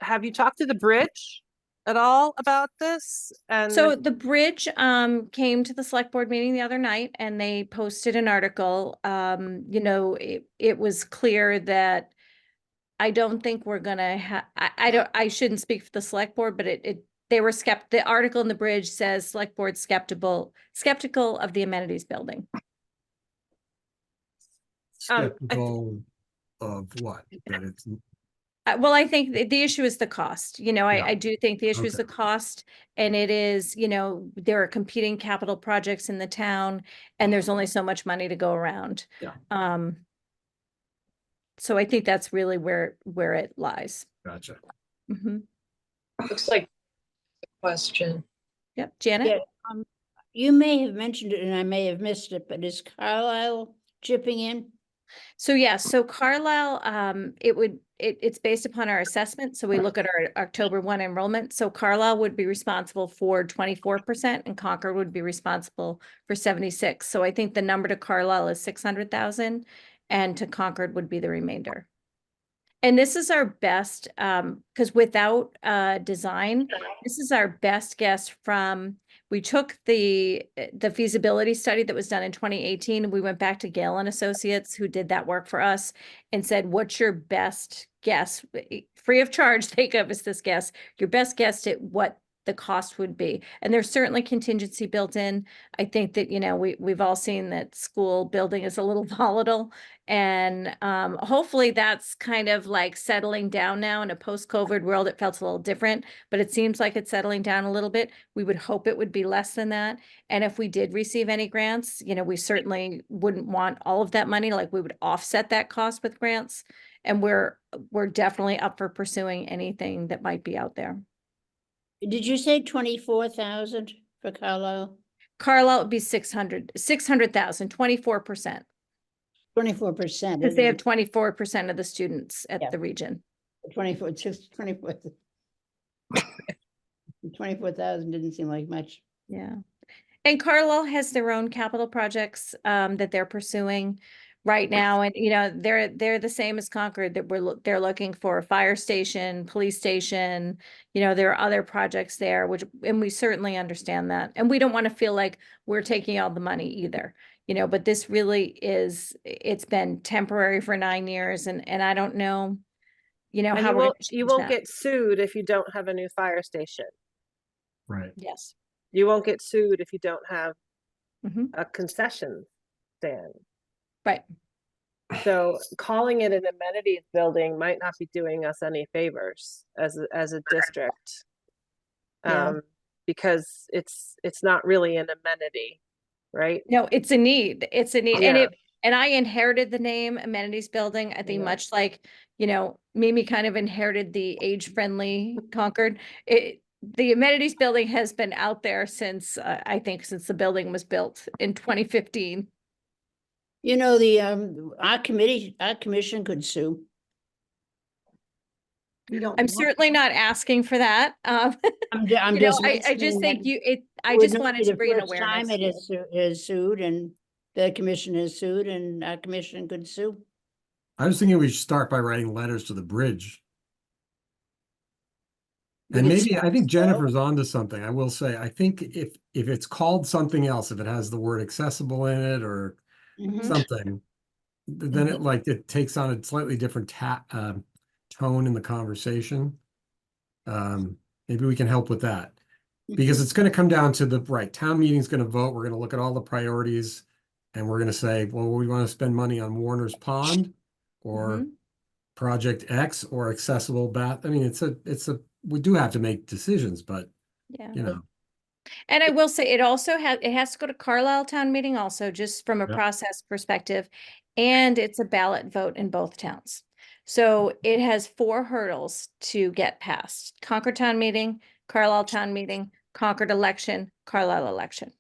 have you talked to the bridge at all about this? And So the bridge came to the select board meeting the other night and they posted an article. It was clear that I don't think we're gonna have, I shouldn't speak for the select board, but they were the article in the Bridge says select board skeptical of the amenities building. Skeptical of what? That it's, Well, I think the issue is the cost. You know, Yeah. I do think the issue is the Okay. cost. And it is, you know, there are competing capital projects in the town and there's only so much money to go around. Yeah. So I think that's really where it lies. gotcha. Mhm. Looks like a question. Yep, Janet? Yeah, you may have mentioned it and I may have missed it, but is Carlisle chipping in? So yeah, so Carlisle, it's based upon our assessment. So we look at our October 1 enrollment. So Carlisle would be responsible for 24% and Concord would be responsible for 76. So I think the number to Carlisle is 600,000 and to Concord would be the remainder. And this is our best, because without design, this is our best guess from, we took the feasibility study that was done in 2018. And we went back to Gale and Associates who did that work for us and said, what's your best guess? Free of charge, they gave us this guess, your best guess at what the cost would be. And there's certainly contingency built in. I think that, you know, we've all seen that school building is a little volatile. And hopefully that's kind of like settling down now in a post-COVID world. It felt a little different, but it seems like it's settling down a little bit. We would hope it would be less than that. And if we did receive any grants, you know, we certainly wouldn't want all of that money. Like we would offset that cost with grants. And we're definitely up for pursuing anything that might be out there. Did you say 24,000 for Carlisle? Carlisle would be 600,000, 24%. 24%. Because they have 24% of the students at Yeah. the region. 24,000 didn't seem like much. Yeah. And Carlisle has their own capital projects that they're pursuing right now. And, you know, they're the same as Concord, that they're looking for a fire station, police station. You know, there are other projects there, and we certainly understand that. And we don't want to feel like we're taking all the money either, you know, but this really it's been temporary for 9 years. And I don't know, you know, And how you we're won't, gonna you change won't that. get sued if you don't have a new fire station. Right. Yes. You won't get sued if you don't have Mhm. a concession stand. Right. So calling it an amenities building might not be doing us any favors as a district. Yeah. Because it's not really an amenity, right? No, it's a need. It's a need. Yeah. And I inherited the name amenities building. I think Yeah. much like, you know, Mimi kind of inherited the age-friendly Concord. The amenities building has been out there since, I think since the building was built in 2015. You know, our commission could sue. You don't I'm want- certainly not asking for that. I'm You know, just. I just mentioning think that I would just not wanted be to the bring an first time awareness. it has sued and the commission has sued and our commission could sue. I was thinking we should start by writing letters to the Bridge. We And could maybe, I think start Jennifer's onto something. I will say, I think if it's called something else, if it has the word accessible in it or Mhm. something, then it takes on a slightly different tone in the conversation. Maybe we can help with that. Because it's going to come down to town meeting's going to vote. We're going to look at all the priorities and we're going to say, well, we want to spend money on Warner's Pond or Mhm. Project X or accessible bath. I mean, we do have to make decisions, but Yeah. you know, And I will say it also has to go to Carlisle town meeting also, just from a Yeah. process perspective. And it's a ballot vote in both towns. So it has 4 hurdles to get passed: Concord town meeting, Carlisle town meeting, Concord election, Carlisle election.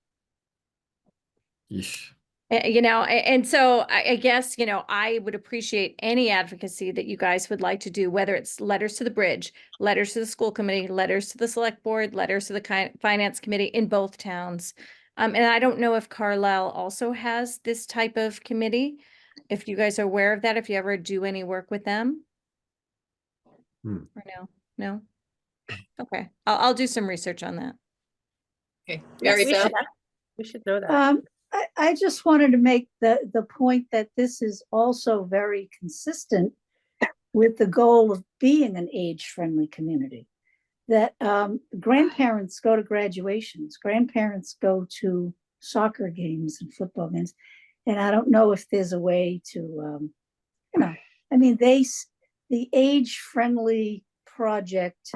yeesh. You know, and so I guess, you know, I would appreciate any advocacy that you guys would like to do, whether it's letters to the Bridge, letters to the school committee, letters to the select board, letters to the finance committee in both towns. And I don't know if Carlisle also has this type of committee. If you guys are aware of that, if you ever do any work with them. Or no? Okay, I'll do some research on that. Okay, Yes. Mary Beth? We should know that. I just wanted to make the point that this is also very consistent with the goal of being an age-friendly community. that grandparents go to graduations, grandparents go to soccer games and football games. And I don't know if there's a way to, you know, I mean, the age-friendly project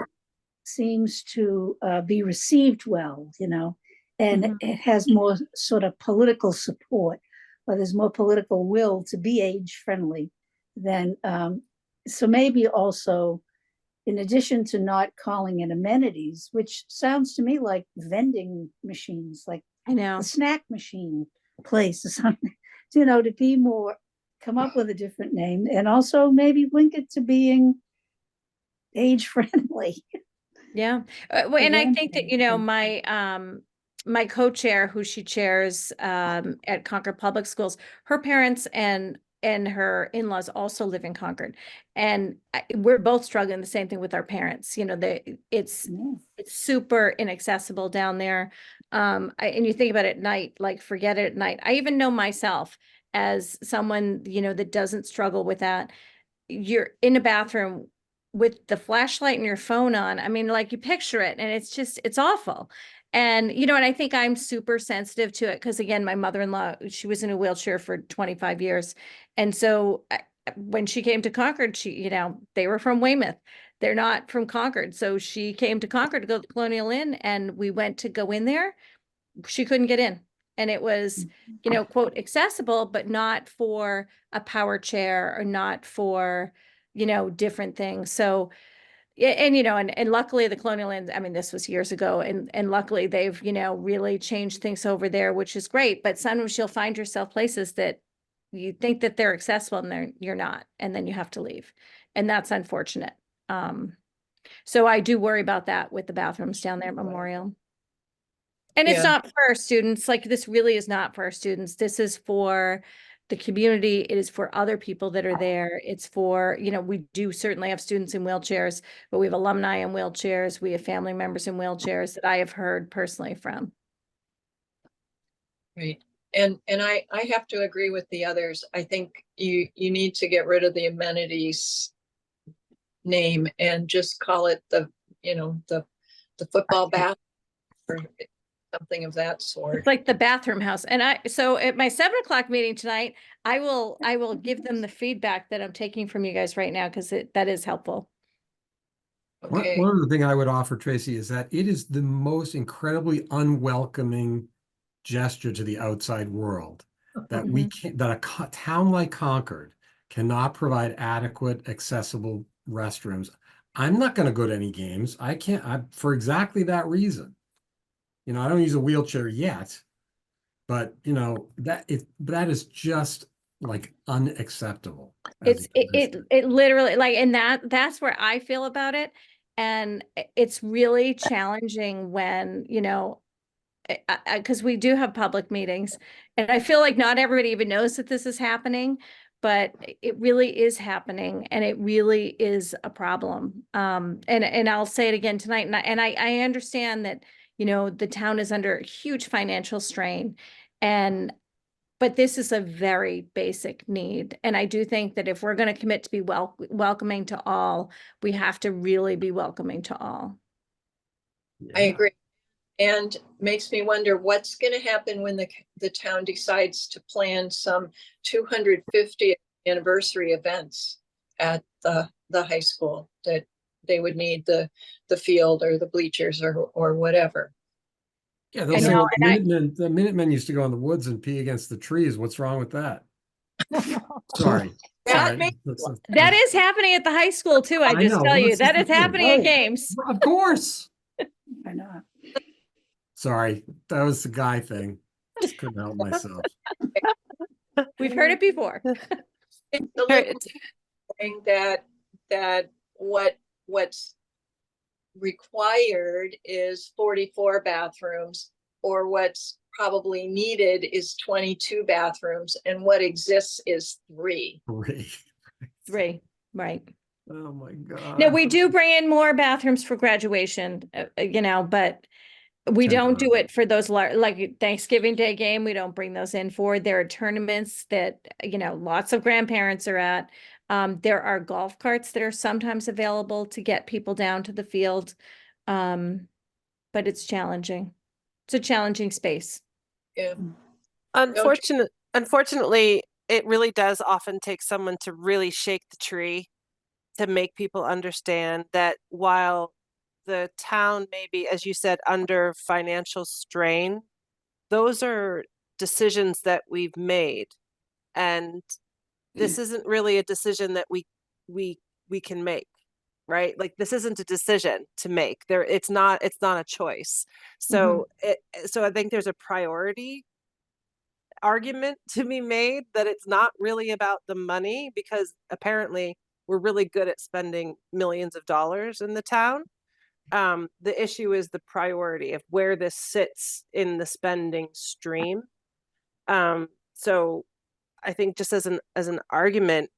seems to be received well, you know, and Mhm. it has more sort of political support, or there's more political will to be age-friendly than, so maybe also, in addition to not calling it amenities, which sounds to me like vending machines, like I know. the snack machine place or something, you know, to be more, come up with a different name, and also maybe link it to being age friendly. Yeah. Well, and I think that, you know, grandparents. my co-chair, who she chairs at Concord Public Schools, her parents and her in-laws also live in Concord. And we're both struggling the same thing with our parents. You know, it's super inaccessible down there. And you think about it at night, like forget it at night. I even know myself as someone, you know, that doesn't struggle with that. You're in a bathroom with the flashlight and your phone on. I mean, like you picture it and it's awful. And, you know, and I think I'm super sensitive to it because again, my mother-in-law, she was in a wheelchair for 25 years. And so when she came to Concord, she, you know, they were from Weymouth. They're not from Concord. So she came to Concord to go to the Colonial Inn and we went to go in there. She couldn't get in. And it was, you know, quote, accessible, but not for a power chair or not for, you know, different things. So, yeah, and you know, and luckily the Colonial Inn, I mean, this was years ago, and luckily they've, you know, really changed things over there, which is great. But sometimes you'll find yourself places that you think that they're accessible and you're not, and then you have to leave. And that's unfortunate. So I do worry about that with the bathrooms down there at Memorial. And it's Yeah. not for our students, like this really is not for our students. This is for the community. It is for other people that are there. It's for, you know, we do certainly have students in wheelchairs, but we have alumni in wheelchairs. We have family members in wheelchairs that I have heard personally from. Right. And I have to agree with the others. I think you need to get rid of the amenities name and just call it the, you know, the football bath or something of that sort. It's like the bathroom house. And so at my 7 o'clock meeting tonight, I will give them the feedback that I'm taking from you guys right now, because that is helpful. Okay. One other thing I would offer, Tracy, is that it is the most incredibly unwelcoming gesture to the outside world that we can, that a town like Concord cannot provide adequate, accessible restrooms. I'm not going to go to any games. I can't, for exactly that reason. You know, I don't use a wheelchair yet, but you know, that is just like unacceptable. It literally, like, and that's where I feel about it. And it's really challenging when, you know, because we do have public meetings and I feel like not everybody even knows that this is happening, but it really is happening and it really is a problem. And I'll say it again tonight. And I understand that, you know, the town is under huge financial strain but this is a very basic need. And I do think that if we're going to commit to be welcoming to all, we have to really be welcoming to all. I agree. And makes me wonder what's going to happen when the town decides to plan some 250th anniversary events at the high school, that they would need the field or the bleachers or whatever. Yeah, they'll say, well, the Minutemen used to go in the woods and pee against the trees. What's wrong with that? Sorry. That is happening at the high school too. I just tell you, that is happening at games. Of course. I know. Sorry, that was the guy thing. Just couldn't help myself. We've heard it before. It's a little thing that what's required is 44 bathrooms, or what's probably needed is 22 bathrooms, and what exists is 3. Three, right. Oh my God. Now, we do bring in more bathrooms for graduation, you know, but we don't do it for those like Thanksgiving Day game. We don't bring those in for. There are tournaments that, you know, lots of grandparents are at. There are golf carts that are sometimes available to get people down to the field. But it's challenging. It's a challenging space. Yeah. Unfortunately, it really does often take someone to really shake the tree to make people understand that while the town may be, as you said, under financial strain, those are decisions that we've made. And this isn't really a decision that we can make, right? Like this isn't a decision to make. It's not a choice. So so I think there's a priority argument to be made that it's not really about the money, because apparently we're really good at spending millions of dollars in the town. The issue is the priority of where this sits in the spending stream. So I think just as an argument,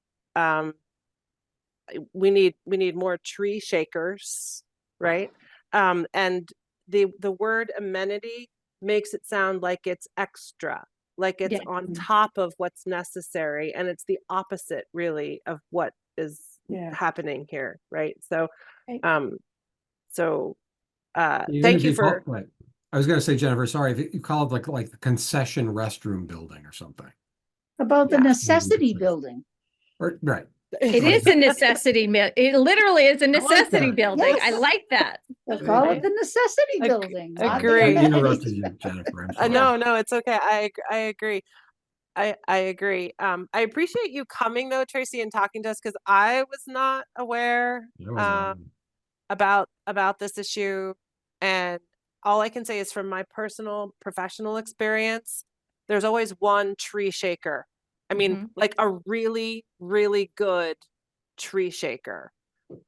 we need more tree shakers, right? And the word amenity makes it sound like it's extra, like it's on top of what's necessary, and it's the opposite really of what is happening here, right? So thank you for I was going to say, Jennifer, sorry, if you call it like the concession restroom building or something. About the necessity building. Or, right. It is a necessity. It literally is a necessity that. building. I Yes. like that. They'll call it the necessity building. not the agree. I amenities. interrupted you, Jennifer. I'm sorry. No, it's okay. I agree. I agree. I appreciate you coming though, Tracy, and talking to us, because I was not aware about this issue. And all I can say is from my personal professional experience, there's always one tree shaker. I mean, like a really, really good tree shaker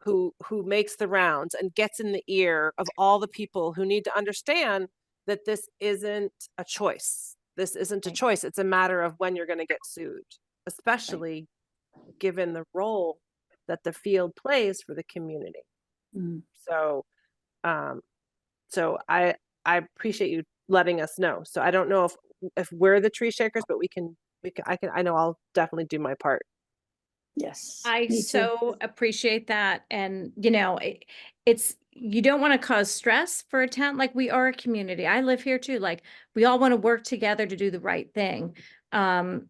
who makes the rounds and gets in the ear of all the people who need to understand that this isn't a choice. This isn't a choice. It's a matter of when you're going to get sued, especially given the role that the field plays for the community. So, so I appreciate you letting us know. So I don't know if we're the tree shakers, but I know I'll definitely do my part. Yes. I me too. so appreciate that. And, you don't want to cause stress for a town. Like, we are a community. I live here too. Like, we all want to work together to do the right thing. And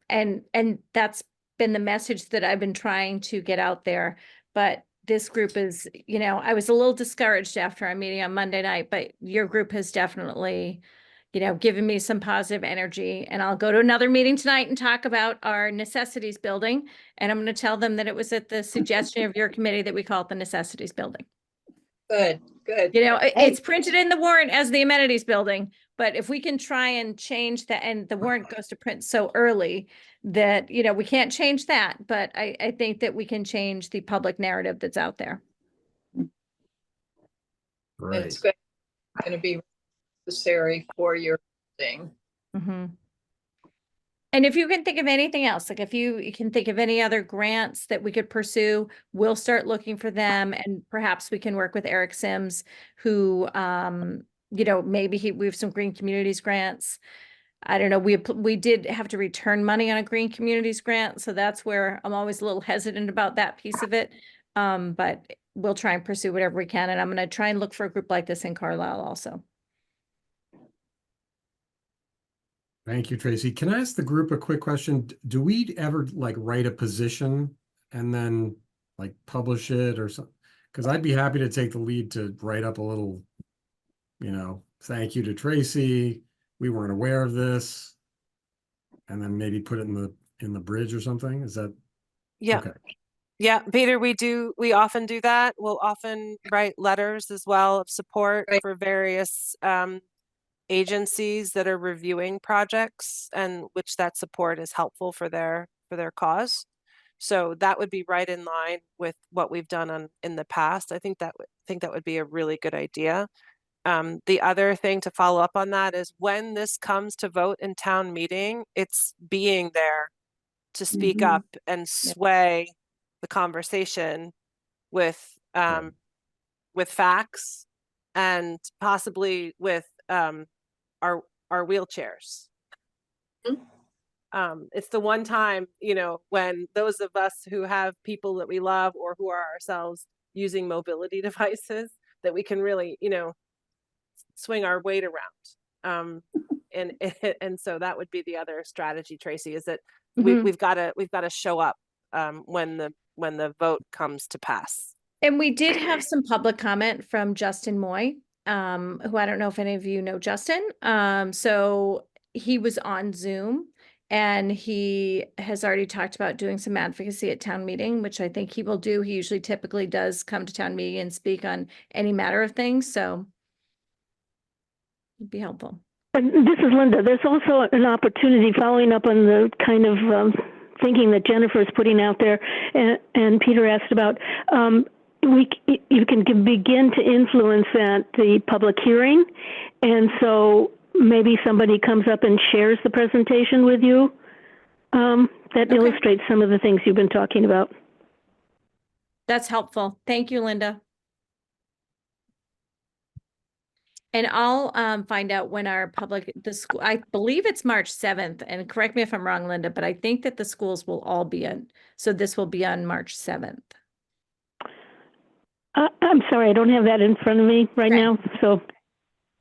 that's been the message that I've been trying to get out there. But this group is, I was a little discouraged after our meeting on Monday night, but your group has definitely, given me some positive energy. And I'll go to another meeting tonight and talk about our necessities building. And I'm going to tell them that it was at the suggestion of your committee that we call it the necessities building. Good. It's printed in the warrant as the amenities building, but if we can try and change that, and the warrant goes to print so early that, we can't change that, but I think that we can change the public narrative that's out there. Right. It's going to be necessary for your thing. And if you can think of anything else, like if you can think of any other grants that we could pursue, we'll start looking for them, and perhaps we can work with Eric Sims, who, maybe we have some Green Communities grants. I don't know. We did have to return money on a Green Communities grant, so that's where I'm always a little hesitant about that piece of it. But we'll try and pursue whatever we can, and I'm going to try and look for a group like this in Carlisle also. Thank you, Tracy. Can I ask the group a quick question? Do we ever like write a position and then like publish it or something? Because I'd be happy to take the lead to write up a little, thank you to Tracy. We weren't aware of this, and then maybe put it in the bridge or something. Is that okay? Yeah, Peter, we often do that. We'll often write letters as well of support for various agencies that are reviewing projects, and which that support is helpful for their cause. So that would be right in line with what we've done in the past. I think that would be a really good idea. The other thing to follow up on that is when this comes to vote in town meeting, it's being there to speak up and sway the conversation with facts and possibly with our wheelchairs. It's the one time, when those of us who have people that we love or who are ourselves using mobility devices, that we can really, swing our weight around. And so that would be the other strategy, Tracy, is that Mhm. we've got to show up when the vote comes to pass. And we did have some public comment from Justin Moy, who I don't know if any of you know Justin. So he was on Zoom and he has already talked about doing some advocacy at town meeting, which I think he will do. He usually typically does come to town meeting and speak on any matter of things, so it'd be helpful. And this is Linda. There's also an opportunity following up on the kind of thinking that Jennifer is putting out there, and Peter asked about. You can begin to influence at the public hearing, and so maybe somebody comes up and shares the presentation with you. That Okay. illustrates some of the things you've been talking about. That's helpful. Thank you, Linda. And I'll find out when the school, I believe it's March 7th, and correct me if I'm wrong, Linda, but I think that the schools will all be in. So this will be on March 7th. I'm sorry, I don't have that in front of me right Okay. now. So,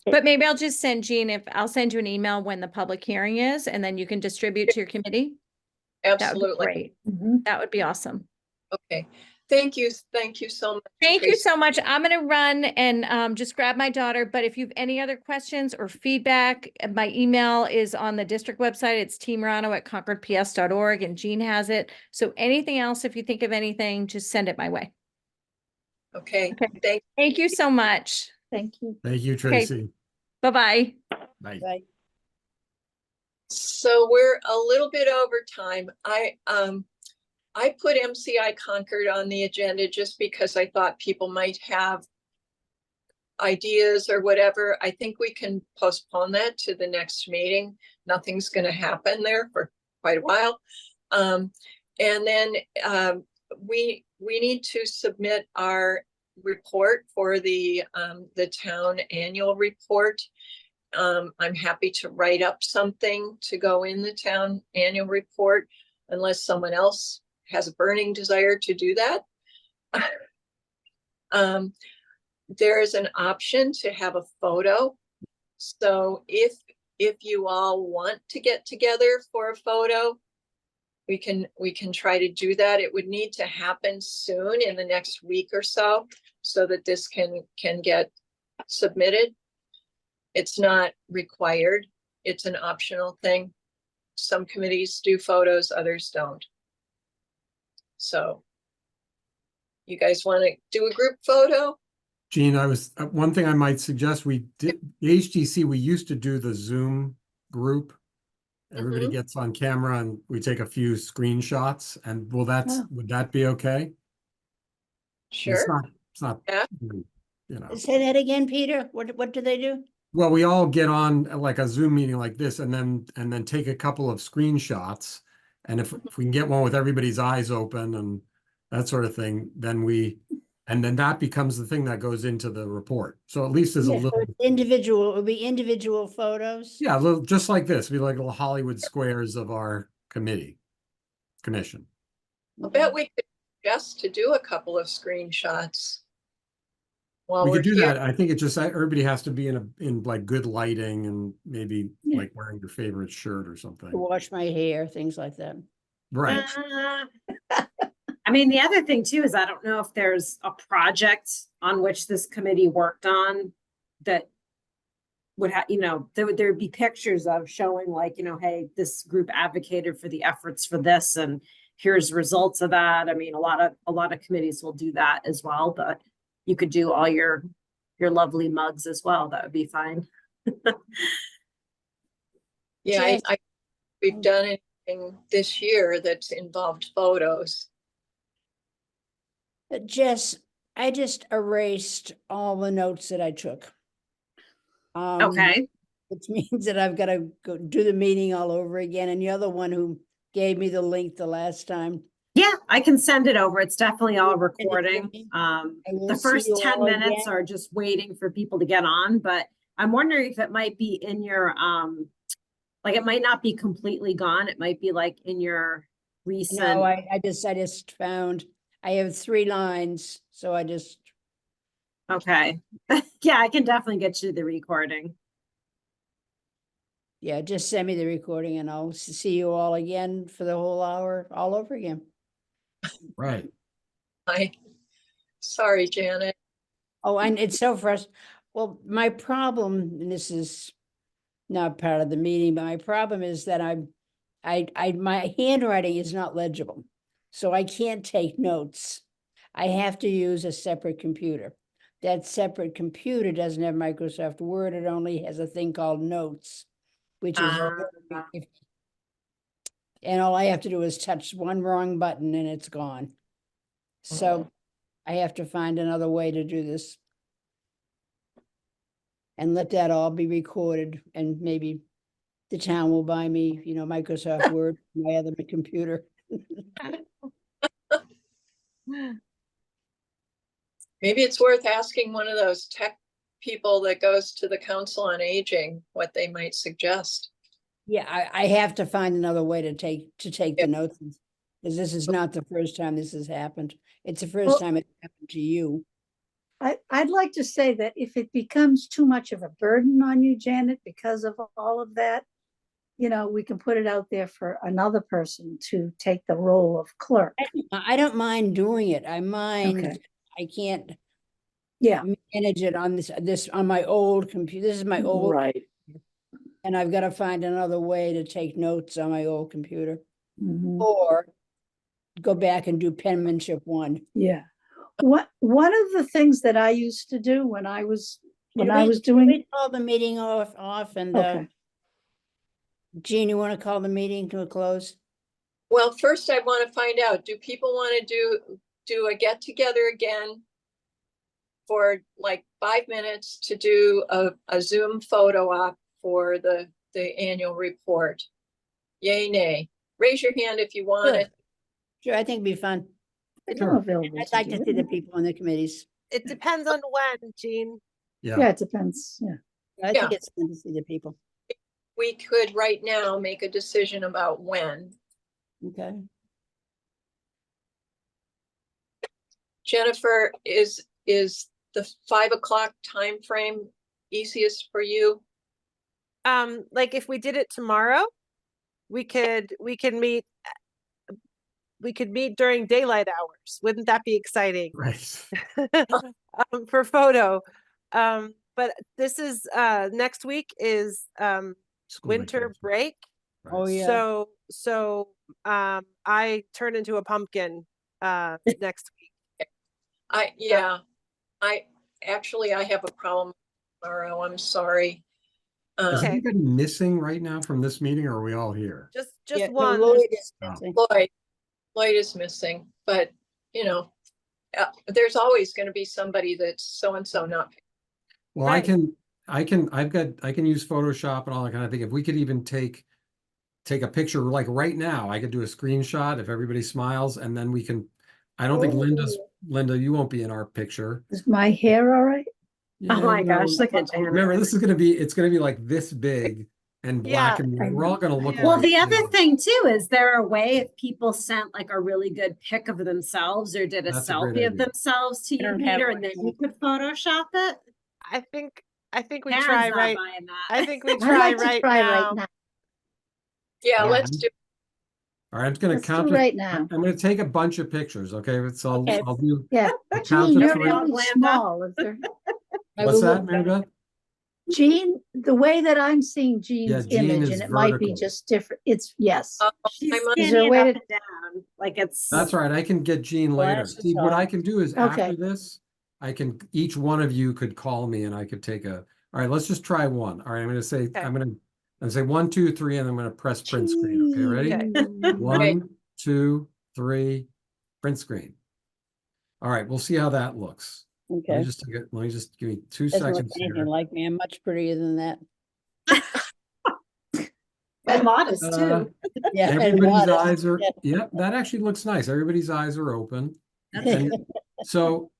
But maybe I'll just send Jean, I'll send you an email when the public hearing is, and then you can distribute to your committee. That would be Absolutely. great. That would be awesome. Okay. Thank you so much. Thank you Tracy. so much. I'm going to run and just grab my daughter, but if you have any other questions or feedback, my email is on the district website. It's tmorano@concordps.org, and Jean has it. So anything else, if you think of anything, just send it my way. Okay. Okay. Thank you so much. Thank you. Thank you, Tracy. Bye-bye. Bye. Right. So we're a little bit over time. I put MCI Concord on the agenda just because I thought people might have ideas or whatever. I think we can postpone that to the next meeting. Nothing's going to happen there for quite a while. And then we need to submit our report for the town annual report. I'm happy to write up something to go in the town annual report unless someone else has a burning desire to do that. There is an option to have a photo. So if you all want to get together for a photo, we can try to do that. It would need to happen soon in the next week or so that this can get submitted. It's not required. It's an optional thing. Some committees do photos, others don't. So you guys want to do a group photo? Jean, one thing I might suggest, the HDC, we used to do the Zoom group. Everybody gets on camera and we take a few screenshots, and would that be okay? Sure. It's not, Yeah. Say that again, Peter. What do they do? Well, we all get on like a Zoom meeting like this and then take a couple of screenshots. And if we can get one with everybody's eyes open and that sort of thing, then that becomes the thing that goes into the report. So at least there's a little individual, it would be individual photos. Yeah, a little just like this. Be like little Hollywood squares of our commission. I bet we could just to do a couple of screenshots. While We we're could do here. that. I think it's just everybody has to be in like good lighting and maybe like wearing your favorite shirt or something. To wash my hair, things like that. Right. I mean, the other thing too is I don't know if there's a project on which this committee worked on that would have, there would be pictures of showing like, hey, this group advocated for the efforts for this and here's results of that. I mean, a lot of committees will do that as well, but you could do all your lovely mugs as well. That would be fine. Yeah, we've done anything this year that's involved photos. Jess, I just erased all the notes that I took. Okay. Which means that I've got to go do the meeting all over again. And you're the one who gave me the link the last time. Yeah, I can send it over. It's definitely all recording. will The see first you 10 all minutes again. are just waiting for people to get on, but I'm wondering if it might be in your, like it might not be completely gone. It might be like in your recent. No, I just found, I have 3 lines. So I just Okay. Yeah, I can definitely get you the recording. Yeah, just send me the recording and I'll see you all again for the whole hour, all over again. Right. Sorry, Janet. Oh, and it's so frustrating. Well, my problem, and this is not part of the meeting, but my problem is that my handwriting is not legible. So I can't take notes. I have to use a separate computer. That separate computer doesn't have Microsoft Word. It only has a thing called Notes, which is, and all I have to do is touch one wrong button and it's gone. So I have to find another way to do this. And let that all be recorded, and maybe the town will buy me, Microsoft Word, my other computer. Maybe it's worth asking one of those tech people that goes to the Council on Aging what they might suggest. Yeah, I have to find another way to take the notes, because this is not the first time this has happened. It's the first Well- time it happened to you. I'd like to say that if it becomes too much of a burden on you, Janet, because of all of that, we can put it out there for another person to take the role of clerk. I don't mind doing it. I mind, Okay. I can't Yeah, manage it on this on my old computer. This is my old, right. and I've got to find another way to take notes on my old computer, Mhm. or go back and do penmanship one. Yeah. One of the things that I used to do when I was Should doing, we call the meeting off and, okay, Jean, you want to call the meeting to a close? Well, first I want to find out, do people want to do a get together again for like 5 minutes to do a Zoom photo op for the annual report? Yay, nay. Raise your hand if you want it. Sure, I think it'd be fun. I'm Sure. available I'd to like do to see the it. people on the committees. It depends on when, Jean. Yeah. Yeah, it depends, yeah. I think Yeah. it's fun to see the people. We could right now make a decision about when. Okay. Jennifer, is the 5 o'clock time frame easiest for you? Like if we did it tomorrow, we could meet during daylight hours. Wouldn't that be exciting? Right. For photo. But this is next week is School winter vacation. break. Right. Oh, yeah. So I turn into a pumpkin next week. I have a problem tomorrow. I'm sorry. Is Okay. anybody missing right now from this meeting, or are we all here? Just Yeah, no, one. Lloyd is Oh. missing. Lloyd is missing, but there's always going to be somebody that's so-and-so not. Well, Right. I can use Photoshop and all that kind of thing. If we could even take a picture, like right now, I could do a screenshot if everybody smiles, and then we can, I don't think Linda, you won't be in our picture. Is my hair all right? Oh Yeah, my you know, gosh, look at Janet. remember, it's gonna be like this big and black Yeah. and white. We're all gonna look Well, like. the other thing too, is there a way if people sent like a really good pic of themselves or did a That's a great selfie of idea. themselves to I you, don't have Peter, one and then yet. you could Photoshop it? I think we Karen's try not right. buying that. I think we I'd try like to right try now. right now. Yeah, Yeah. let's do. All right, I'm just gonna Let's do count. right now. I'm gonna take a bunch of pictures, okay? So Okay. I'll do. Yeah. I'll count Jean, to you're three. all really glammed up. small. Is there? I What's will that, look Mary back. Beth? Jean, the way that I'm seeing Yeah, Jean's Jean image, is and it might be vertical. just different. It's, yes. She's I'm on- Is there a skinny way and up to- and down, like it's. That's right. I can get Jean later. Glasses See, what I off. can do is Okay. after this, each one of you could call me and I could take all right, let's just try one. All right, I'm gonna say, Okay. I'm gonna say 1, 2, 3, and I'm gonna press print screen. Okay, ready? Okay. 1, 2, 3, print screen. All right, we'll see how that looks. Let Okay. me just give me 2 Doesn't look seconds anything here. like me. I'm much prettier than that. And modest Uh, too. Yeah. and Everybody's modest. eyes are, Yeah. yeah, that actually looks nice. Everybody's eyes are open. That's And good. so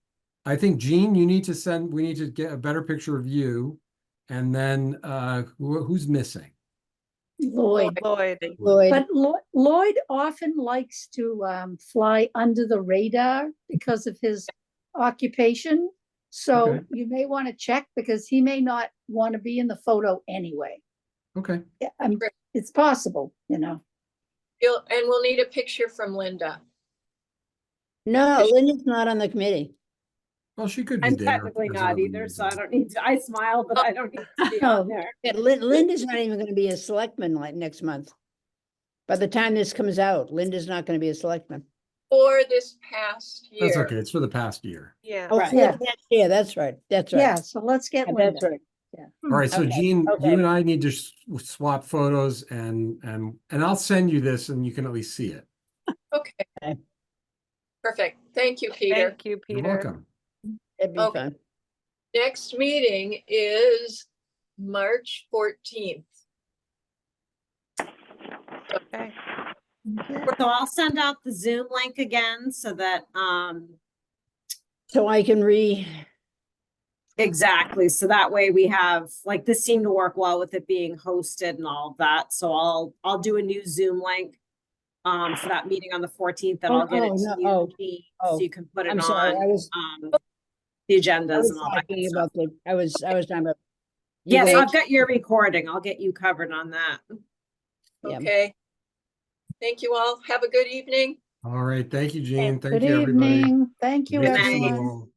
I think, Jean, we need to get a better picture of you. And then who's missing? Lloyd. Lloyd. Lloyd. But Lloyd often likes to fly under the radar because of his occupation. So Okay. you may want to check because he may not want to be in the photo anyway. Okay. Yeah, Great. it's possible, you know. And we'll need a picture from Linda. No, Linda's not on the committee. Well, she could be I'm there. technically as not another either, so I liaison. don't need to, I smile, but I don't need to be No. on there. Yeah, Linda's not even gonna be a selectman like next month. By the time this comes out, Linda's not gonna be a selectman. For this past year. That's okay. It's for the past year. Yeah. Oh, Right. for the past year, that's right, that's right. Yeah, so let's get Yeah, Linda. that's right. All right, so Okay, Jean, okay. you and I need to swap photos and I'll send you this and you can at least see it. Okay. Okay. Perfect. Thank you, Peter. Thank you, You're Peter. welcome. It'd be Okay. fun. Next meeting is March 14th. Okay. So I'll send out the Zoom link again so that, So I can exactly. So that way we have, like, this seemed to work well with it being hosted and all of that. So I'll do a new Zoom link for that meeting on the 14th and Oh, I'll get it oh, to no, you, oh, Jean, oh, so you can put it I'm sorry, on, I was the agendas and all that good talking stuff. about I was talking about. you Yes, guys- I've got your recording. I'll get you covered on that. Yeah. Okay. Thank you all. Have a good evening. All right. Thank you, Jean. Thank Good you, everybody. evening. Thank you, Nice to see you everyone. all.